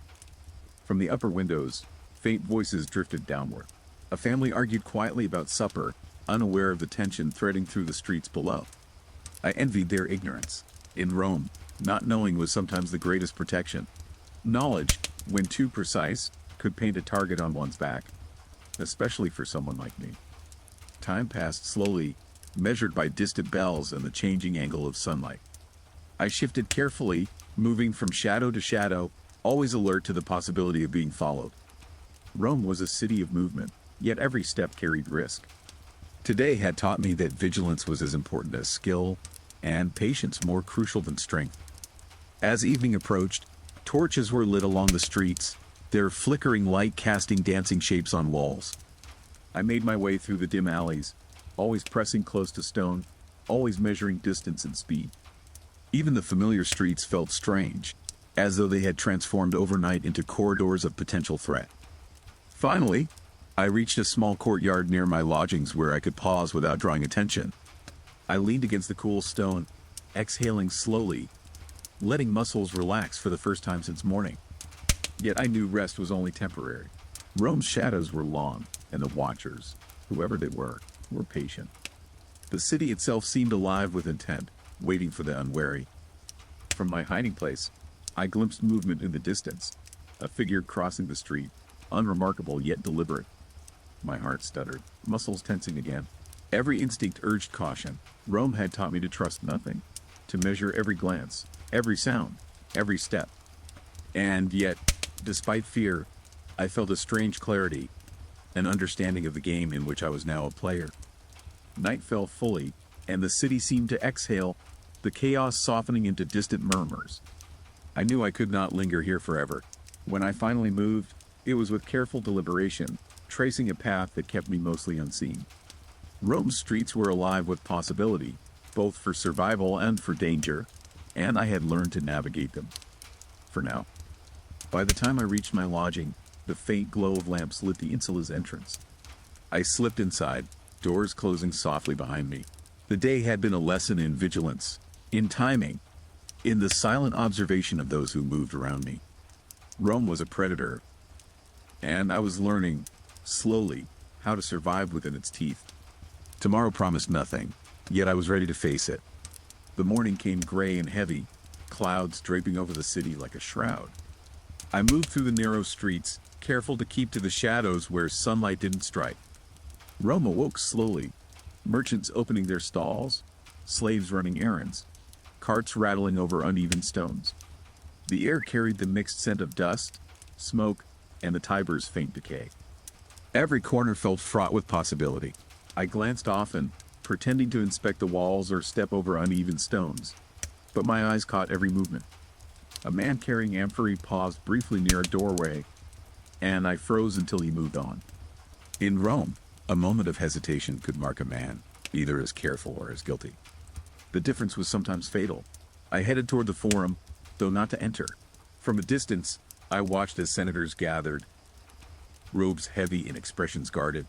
From the upper windows, faint voices drifted downward. A family argued quietly about supper, unaware of the tension threading through the streets below. I envied their ignorance. In Rome, not knowing was sometimes the greatest protection. Knowledge, when too precise, could paint a target on one's back, especially for someone like me. Time passed slowly, measured by distant bells and the changing angle of sunlight. I shifted carefully, moving from shadow to shadow, always alert to the possibility of being followed. Rome was a city of movement, yet every step carried risk. Today had taught me that vigilance was as important as skill, and patience more crucial than strength. As evening approached, torches were lit along the streets, their flickering light casting dancing shapes on walls. I made my way through the dim alleys, always pressing close to stone, always measuring distance and speed. Even the familiar streets felt strange, as though they had transformed overnight into corridors of potential threat. Finally, I reached a small courtyard near my lodgings where I could pause without drawing attention. I leaned against the cool stone, exhaling slowly, letting muscles relax for the first time since morning. Yet I knew rest was only temporary. Rome's shadows were long, and the watchers, whoever they were patient. The city itself seemed alive with intent, waiting for the unwary. From my hiding place, I glimpsed movement in the distance, a figure crossing the street, unremarkable yet deliberate. My heart stuttered, muscles tensing again. Every instinct urged caution. Rome had taught me to trust nothing, to measure every glance, every sound, every step. And yet, despite fear, I felt a strange clarity, an understanding of the game in which I was now a player. Night fell fully, and the city seemed to exhale, the chaos softening into distant murmurs. I knew I could not linger here forever. When I finally moved, it was with careful deliberation, tracing a path that kept me mostly unseen. Rome's streets were alive with possibility, both for survival and for danger, and I had learned to navigate them. For now. By the time I reached my lodging, the faint glow of lamps lit the insula's entrance. I slipped inside, doors closing softly behind me. The day had been a lesson in vigilance, in timing, in the silent observation of those who moved around me. Rome was a predator, and I was learning, slowly, how to survive within its teeth. Tomorrow promised nothing, yet I was ready to face it. The morning came gray and heavy, clouds draping over the city like a shroud. I moved through the narrow streets, careful to keep to the shadows where sunlight didn't strike. Rome awoke slowly, merchants opening their stalls, slaves running errands, carts rattling over uneven stones. The air carried the mixed scent of dust, smoke, and the Tiber's faint decay. Every corner felt fraught with possibility. I glanced often, pretending to inspect the walls or step over uneven stones, but my eyes caught every movement. A man carrying amphorae paused briefly near a doorway, and I froze until he moved on. In Rome, a moment of hesitation could mark a man, either as careful or as guilty. The difference was sometimes fatal. I headed toward the forum, though not to enter. From a distance, I watched as senators gathered, robes heavy and expressions guarded.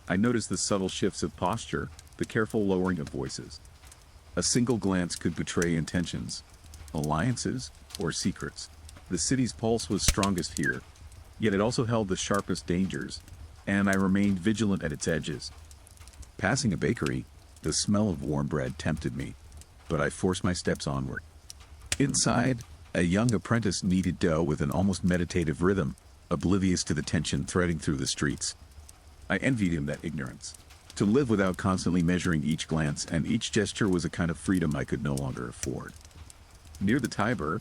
I noticed the subtle shifts of posture, the careful lowering of voices. A single glance could betray intentions, alliances, or secrets. The city's pulse was strongest here, yet it also held the sharpest dangers, and I remained vigilant at its edges. Passing a bakery, the smell of warm bread tempted me, but I forced my steps onward. Inside, a young apprentice kneaded dough with an almost meditative rhythm, oblivious to the tension threading through the streets. I envied him that ignorance. To live without constantly measuring each glance and each gesture was a kind of freedom I could no longer afford. Near the Tiber,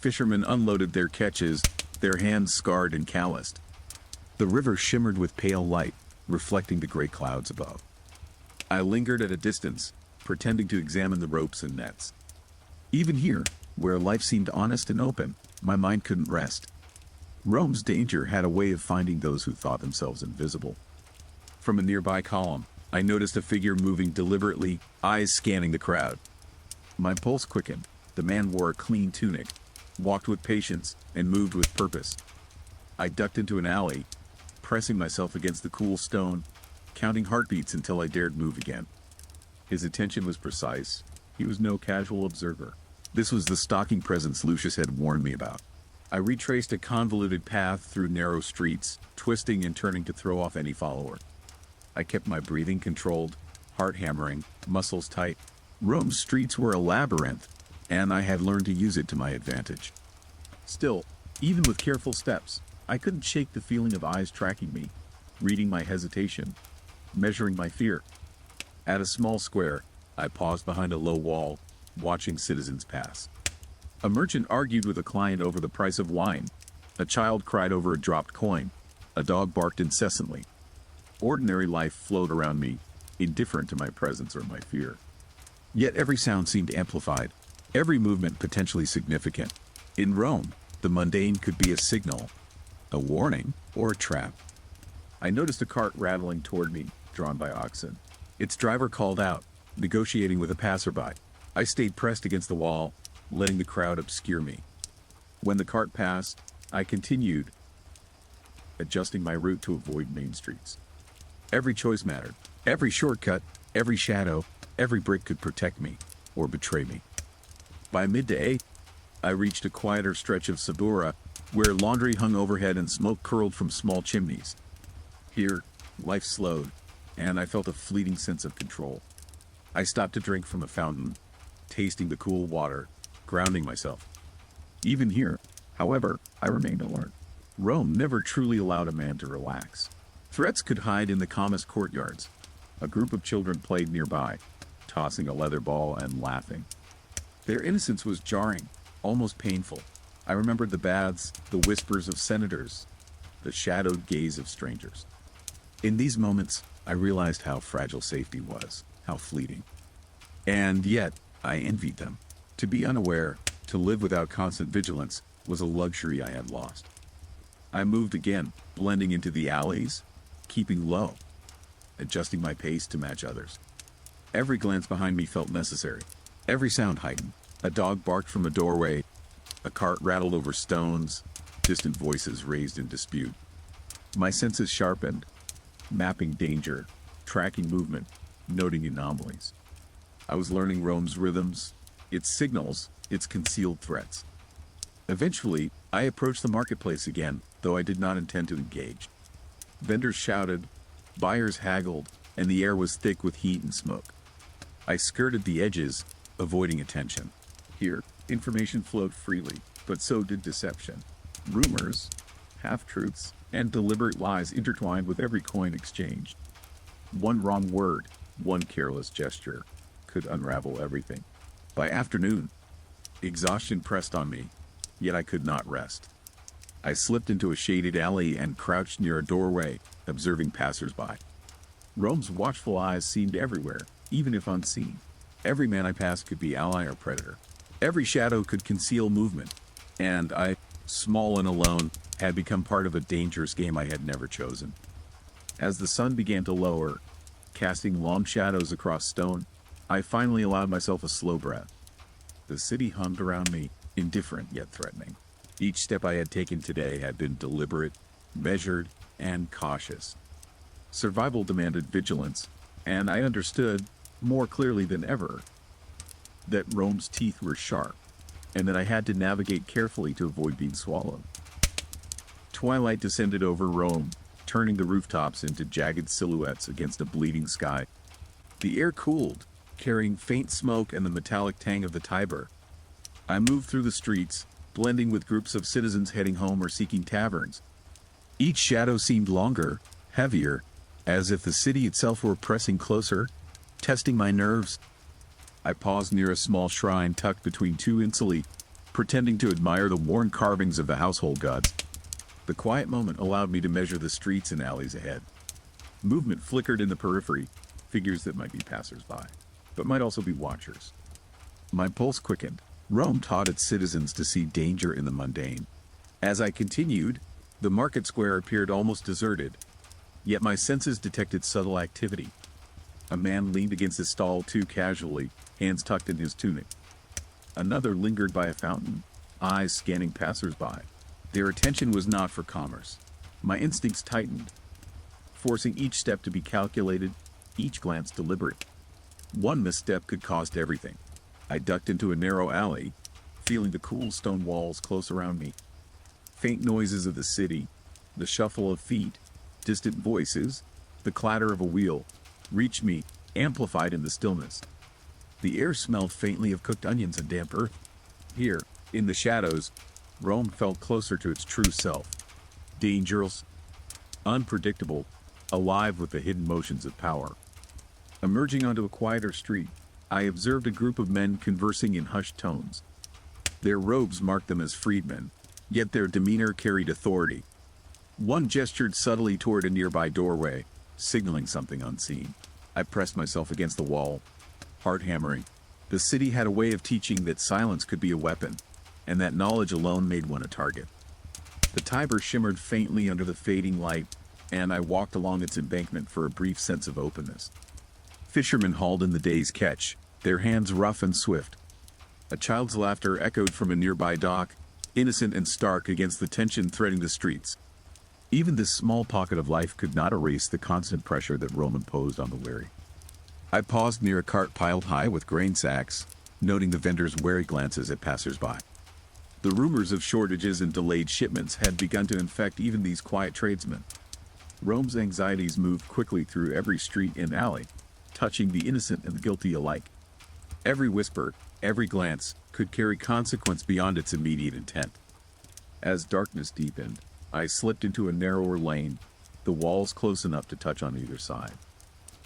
fishermen unloaded their catches, their hands scarred and calloused. The river shimmered with pale light, reflecting the gray clouds above. I lingered at a distance, pretending to examine the ropes and nets. Even here, where life seemed honest and open, my mind couldn't rest. Rome's danger had a way of finding those who thought themselves invisible. From a nearby column, I noticed a figure moving deliberately, eyes scanning the crowd. My pulse quickened. The man wore a clean tunic, walked with patience, and moved with purpose. I ducked into an alley, pressing myself against the cool stone, counting heartbeats until I dared move again. His attention was precise. He was no casual observer. This was the stalking presence Lucius had warned me about. I retraced a convoluted path through narrow streets, twisting and turning to throw off any follower. I kept my breathing controlled, heart hammering, muscles tight. Rome's streets were a labyrinth, and I had learned to use it to my advantage. Still, even with careful steps, I couldn't shake the feeling of eyes tracking me, reading my hesitation, measuring my fear. At a small square, I paused behind a low wall, watching citizens pass. A merchant argued with a client over the price of wine. A child cried over a dropped coin. A dog barked incessantly. Ordinary life flowed around me, indifferent to my presence or my fear. Yet every sound seemed amplified, every movement potentially significant. In Rome, the mundane could be a signal, a warning, or a trap. I noticed a cart rattling toward me, drawn by oxen. Its driver called out, negotiating with a passerby. I stayed pressed against the wall, letting the crowd obscure me. When the cart passed, I continued, adjusting my route to avoid main streets. Every choice mattered. Every shortcut, every shadow, every brick could protect me or betray me. By midday, I reached a quieter stretch of Sabura, where laundry hung overhead and smoke curled from small chimneys. Here, life slowed, and I felt a fleeting sense of control. I stopped to drink from a fountain, tasting the cool water, grounding myself. Even here, however, I remained alert. Rome never truly allowed a man to relax. Threats could hide in the calmest courtyards. A group of children played nearby, tossing a leather ball and laughing. Their innocence was jarring, almost painful. I remembered the baths, the whispers of senators, the shadowed gaze of strangers. In these moments, I realized how fragile safety was, how fleeting. And yet, I envied them. To be unaware, to live without constant vigilance, was a luxury I had lost. I moved again, blending into the alleys, keeping low, adjusting my pace to match others. Every glance behind me felt necessary. Every sound heightened. A dog barked from a doorway. A cart rattled over stones. Distant voices raised in dispute. My senses sharpened, mapping danger, tracking movement, noting anomalies. I was learning Rome's rhythms, its signals, its concealed threats. Eventually, I approached the marketplace again, though I did not intend to engage. Vendors shouted, buyers haggled, and the air was thick with heat and smoke. I skirted the edges, avoiding attention. Here, information flowed freely, but so did deception. Rumors, half-truths, and deliberate lies intertwined with every coin exchanged. One wrong word, one careless gesture, could unravel everything. By afternoon, exhaustion pressed on me, yet I could not rest. I slipped into a shaded alley and crouched near a doorway, observing passers-by. Rome's watchful eyes seemed everywhere, even if unseen. Every man I passed could be ally or predator. Every shadow could conceal movement, and I, small and alone, had become part of a dangerous game I had never chosen. As the sun began to lower, casting long shadows across stone, I finally allowed myself a slow breath. The city hummed around me, indifferent yet threatening. Each step I had taken today had been deliberate, measured, and cautious. Survival demanded vigilance, and I understood, more clearly than ever, that Rome's teeth were sharp, and that I had to navigate carefully to avoid being swallowed. Twilight descended over Rome, turning the rooftops into jagged silhouettes against a bleeding sky. The air cooled, carrying faint smoke and the metallic tang of the Tiber. I moved through the streets, blending with groups of citizens heading home or seeking taverns. Each shadow seemed longer, heavier, as if the city itself were pressing closer, testing my nerves. I paused near a small shrine tucked between two insuli, pretending to admire the worn carvings of the household gods. The quiet moment allowed me to measure the streets and alleys ahead. Movement flickered in the periphery, figures that might be passers-by, but might also be watchers. My pulse quickened. Rome taught its citizens to see danger in the mundane. As I continued, the market square appeared almost deserted, yet my senses detected subtle activity. A man leaned against a stall too casually, hands tucked in his tunic. Another lingered by a fountain, eyes scanning passers-by. Their attention was not for commerce. My instincts tightened, forcing each step to be calculated, each glance deliberate. One misstep could cost everything. I ducked into a narrow alley, feeling the cool stone walls close around me. Faint noises of the city, the shuffle of feet, distant voices, the clatter of a wheel, reached me, amplified in the stillness. The air smelled faintly of cooked onions and damp earth. Here, in the shadows, Rome felt closer to its true self. Dangerous, unpredictable, alive with the hidden motions of power. Emerging onto a quieter street, I observed a group of men conversing in hushed tones. Their robes marked them as freedmen, yet their demeanor carried authority. One gestured subtly toward a nearby doorway, signaling something unseen. I pressed myself against the wall, heart hammering. The city had a way of teaching that silence could be a weapon, and that knowledge alone made one a target. The Tiber shimmered faintly under the fading light, and I walked along its embankment for a brief sense of openness. Fishermen hauled in the day's catch, their hands rough and swift. A child's laughter echoed from a nearby dock, innocent and stark against the tension threading the streets. Even this small pocket of life could not erase the constant pressure that Rome imposed on the weary. I paused near a cart piled high with grain sacks, noting the vendors' wary glances at passers-by. The rumors of shortages and delayed shipments had begun to infect even these quiet tradesmen. Rome's anxieties moved quickly through every street and alley, touching the innocent and the guilty alike. Every whisper, every glance, could carry consequence beyond its immediate intent. As darkness deepened, I slipped into a narrower lane, the walls close enough to touch on either side.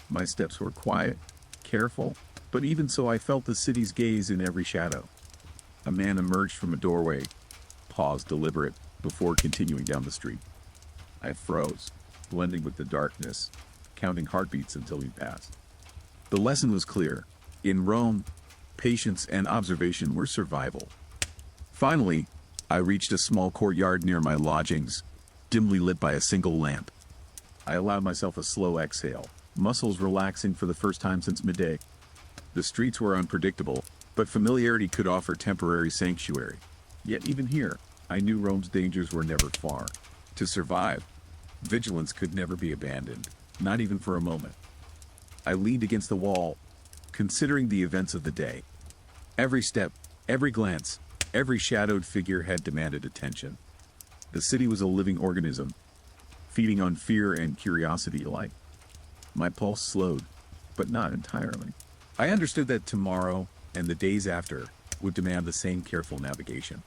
My steps were quiet, careful, but even so I felt the city's gaze in every shadow. A man emerged from a doorway, paused deliberate, before continuing down the street. I froze, blending with the darkness, counting heartbeats until he passed. The lesson was clear. In Rome, patience and observation were survival. Finally, I reached a small courtyard near my lodgings, dimly lit by a single lamp. I allowed myself a slow exhale, muscles relaxing for the first time since midday. The streets were unpredictable, but familiarity could offer temporary sanctuary. Yet even here, I knew Rome's dangers were never far. To survive, vigilance could never be abandoned, not even for a moment. I leaned against the wall, considering the events of the day. Every step, every glance, every shadowed figure had demanded attention. The city was a living organism, feeding on fear and curiosity alike. My pulse slowed, but not entirely. I understood that tomorrow and the days after would demand the same careful navigation.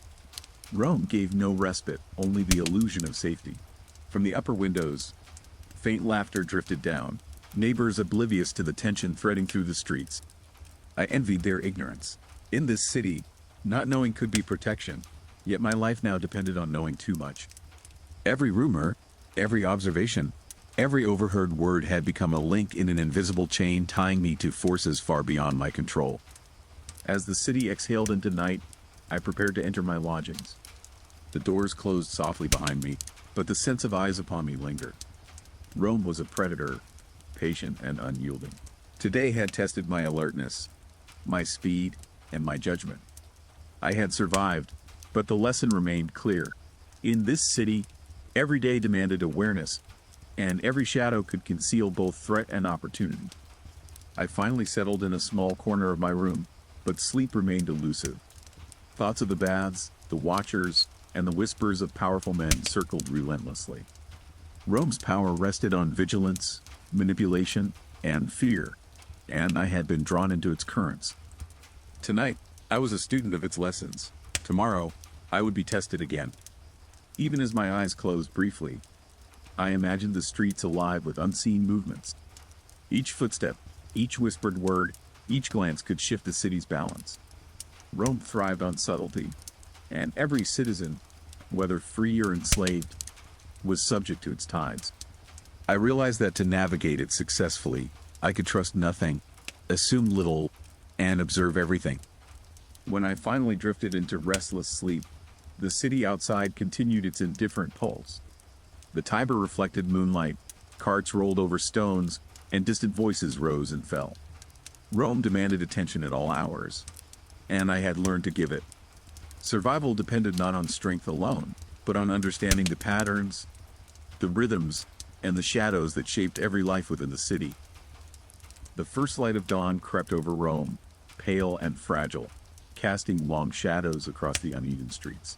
Rome gave no respite, only the illusion of safety. From the upper windows, faint laughter drifted down, neighbors oblivious to the tension threading through the streets. I envied their ignorance. In this city, not knowing could be protection, yet my life now depended on knowing too much. Every rumor, every observation, every overheard word had become a link in an invisible chain tying me to forces far beyond my control. As the city exhaled into night, I prepared to enter my lodgings. The doors closed softly behind me, but the sense of eyes upon me lingered. Rome was a predator, patient and unyielding. Today had tested my alertness, my speed, and my judgment. I had survived, but the lesson remained clear. In this city, every day demanded awareness, and every shadow could conceal both threat and opportunity. I finally settled in a small corner of my room, but sleep remained elusive. Thoughts of the baths, the watchers, and the whispers of powerful men circled relentlessly. Rome's power rested on vigilance, manipulation, and fear, and I had been drawn into its currents. Tonight, I was a student of its lessons. Tomorrow, I would be tested again. Even as my eyes closed briefly, I imagined the streets alive with unseen movements. Each footstep, each whispered word, each glance could shift the city's balance. Rome thrived on subtlety, and every citizen, whether free or enslaved, was subject to its tides. I realized that to navigate it successfully, I could trust nothing, assume little, and observe everything. When I finally drifted into restless sleep, the city outside continued its indifferent pulse. The Tiber reflected moonlight, carts rolled over stones, and distant voices rose and fell. Rome demanded attention at all hours, and I had learned to give it. Survival depended not on strength alone, but on understanding the patterns, the rhythms, and the shadows that shaped every life within the city. The first light of dawn crept over Rome, pale and fragile, casting long shadows across the uneven streets.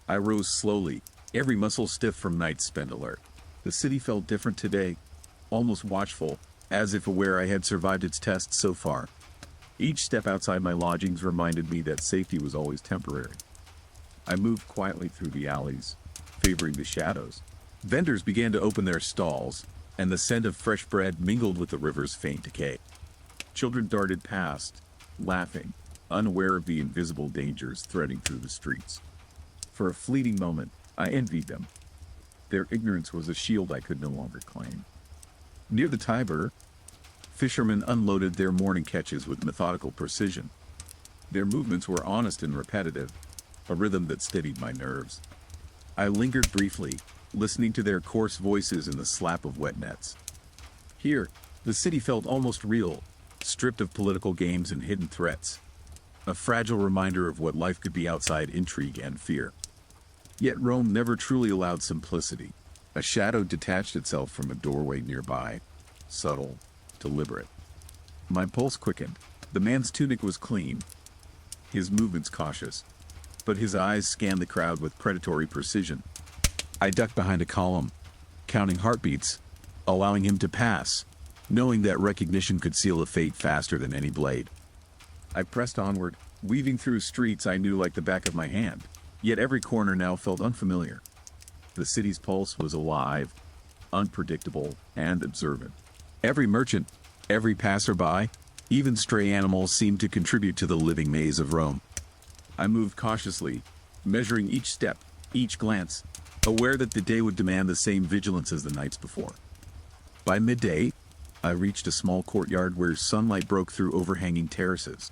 I rose slowly, every muscle stiff from nights spent alert. The city felt different today, almost watchful, as if aware I had survived its tests so far. Each step outside my lodgings reminded me that safety was always temporary. I moved quietly through the alleys, favoring the shadows. Vendors began to open their stalls, and the scent of fresh bread mingled with the river's faint decay. Children darted past, laughing, unaware of the invisible dangers threading through the streets. For a fleeting moment, I envied them. Their ignorance was a shield I could no longer claim. Near the Tiber, fishermen unloaded their morning catches with methodical precision. Their movements were honest and repetitive, a rhythm that steadied my nerves. I lingered briefly, listening to their coarse voices and the slap of wet nets. Here, the city felt almost real, stripped of political games and hidden threats. A fragile reminder of what life could be outside intrigue and fear. Yet Rome never truly allowed simplicity. A shadow detached itself from a doorway nearby, subtle, deliberate. My pulse quickened. The man's tunic was clean, his movements cautious, but his eyes scanned the crowd with predatory precision. I ducked behind a column, counting heartbeats, allowing him to pass, knowing that recognition could seal a fate faster than any blade. I pressed onward, weaving through streets I knew like the back of my hand, yet every corner now felt unfamiliar. The city's pulse was alive, unpredictable, and observant. Every merchant, every passerby, even stray animals seemed to contribute to the living maze of Rome. I moved cautiously, measuring each step, each glance, aware that the day would demand the same vigilance as the nights before. By midday, I reached a small courtyard where sunlight broke through overhanging terraces.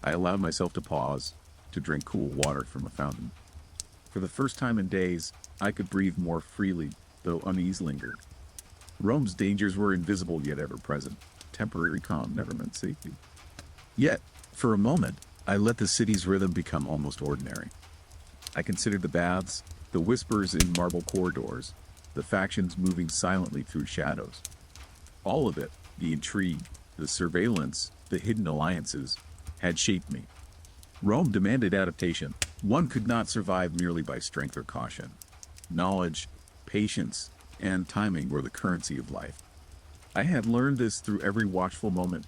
I allowed myself to pause, to drink cool water from a fountain. For the first time in days, I could breathe more freely, though unease lingered. Rome's dangers were invisible yet ever present. Temporary calm never meant safety. Yet, for a moment, I let the city's rhythm become almost ordinary. I considered the baths, the whispers in marble corridors, the factions moving silently through shadows. All of it, the intrigue, the surveillance, the hidden alliances, had shaped me. Rome demanded adaptation. One could not survive merely by strength or caution. Knowledge, patience, and timing were the currency of life. I had learned this through every watchful moment.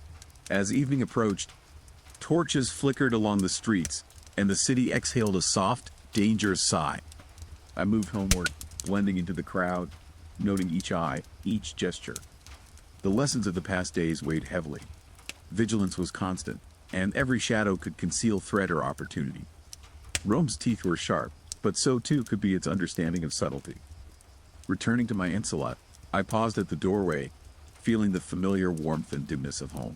As evening approached, torches flickered along the streets, and the city exhaled a soft, dangerous sigh. I moved homeward, blending into the crowd, noting each eye, each gesture. The lessons of the past days weighed heavily. Vigilance was constant, and every shadow could conceal threat or opportunity. Rome's teeth were sharp, but so too could be its understanding of subtlety. Returning to my insula, I paused at the doorway, feeling the familiar warmth and dimness of home.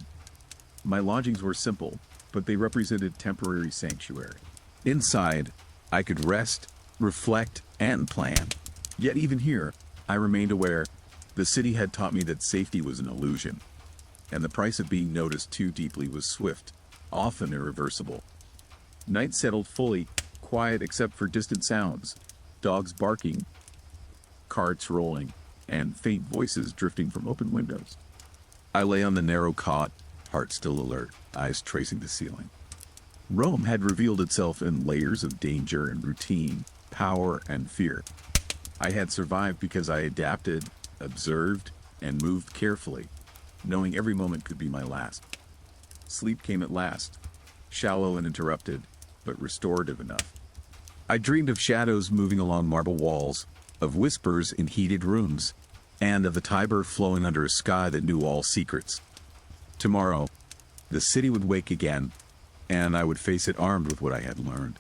My lodgings were simple, but they represented temporary sanctuary. Inside, I could rest, reflect, and plan. Yet even here, I remained aware. The city had taught me that safety was an illusion, and the price of being noticed too deeply was swift, often irreversible. Night settled fully, quiet except for distant sounds, dogs barking, carts rolling, and faint voices drifting from open windows. I lay on the narrow cot, heart still alert, eyes tracing the ceiling. Rome had revealed itself in layers of danger and routine, power and fear. I had survived because I adapted, observed, and moved carefully, knowing every moment could be my last. Sleep came at last, shallow and interrupted, but restorative enough. I dreamed of shadows moving along marble walls, of whispers in heated rooms, and of the Tiber flowing under a sky that knew all secrets. Tomorrow, the city would wake again, and I would face it armed with what I had learned.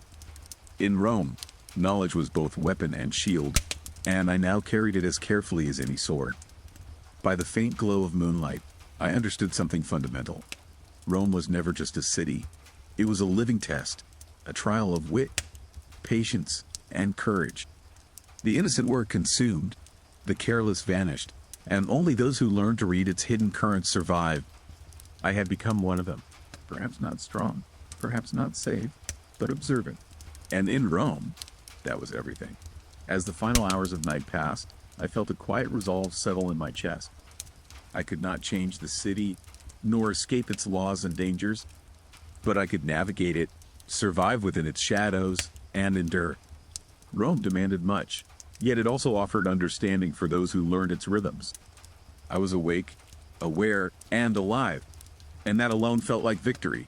In Rome, knowledge was both weapon and shield, and I now carried it as carefully as any sword. By the faint glow of moonlight, I understood something fundamental. Rome was never just a city. It was a living test, a trial of wit, patience, and courage. The innocent were consumed, the careless vanished, and only those who learned to read its hidden currents survived. I had become one of them, perhaps not strong, perhaps not safe, but observant. And in Rome, that was everything. As the final hours of night passed, I felt a quiet resolve settle in my chest. I could not change the city, nor escape its laws and dangers, but I could navigate it, survive within its shadows, and endure. Rome demanded much, yet it also offered understanding for those who learned its rhythms. I was awake, aware, and alive, and that alone felt like victory.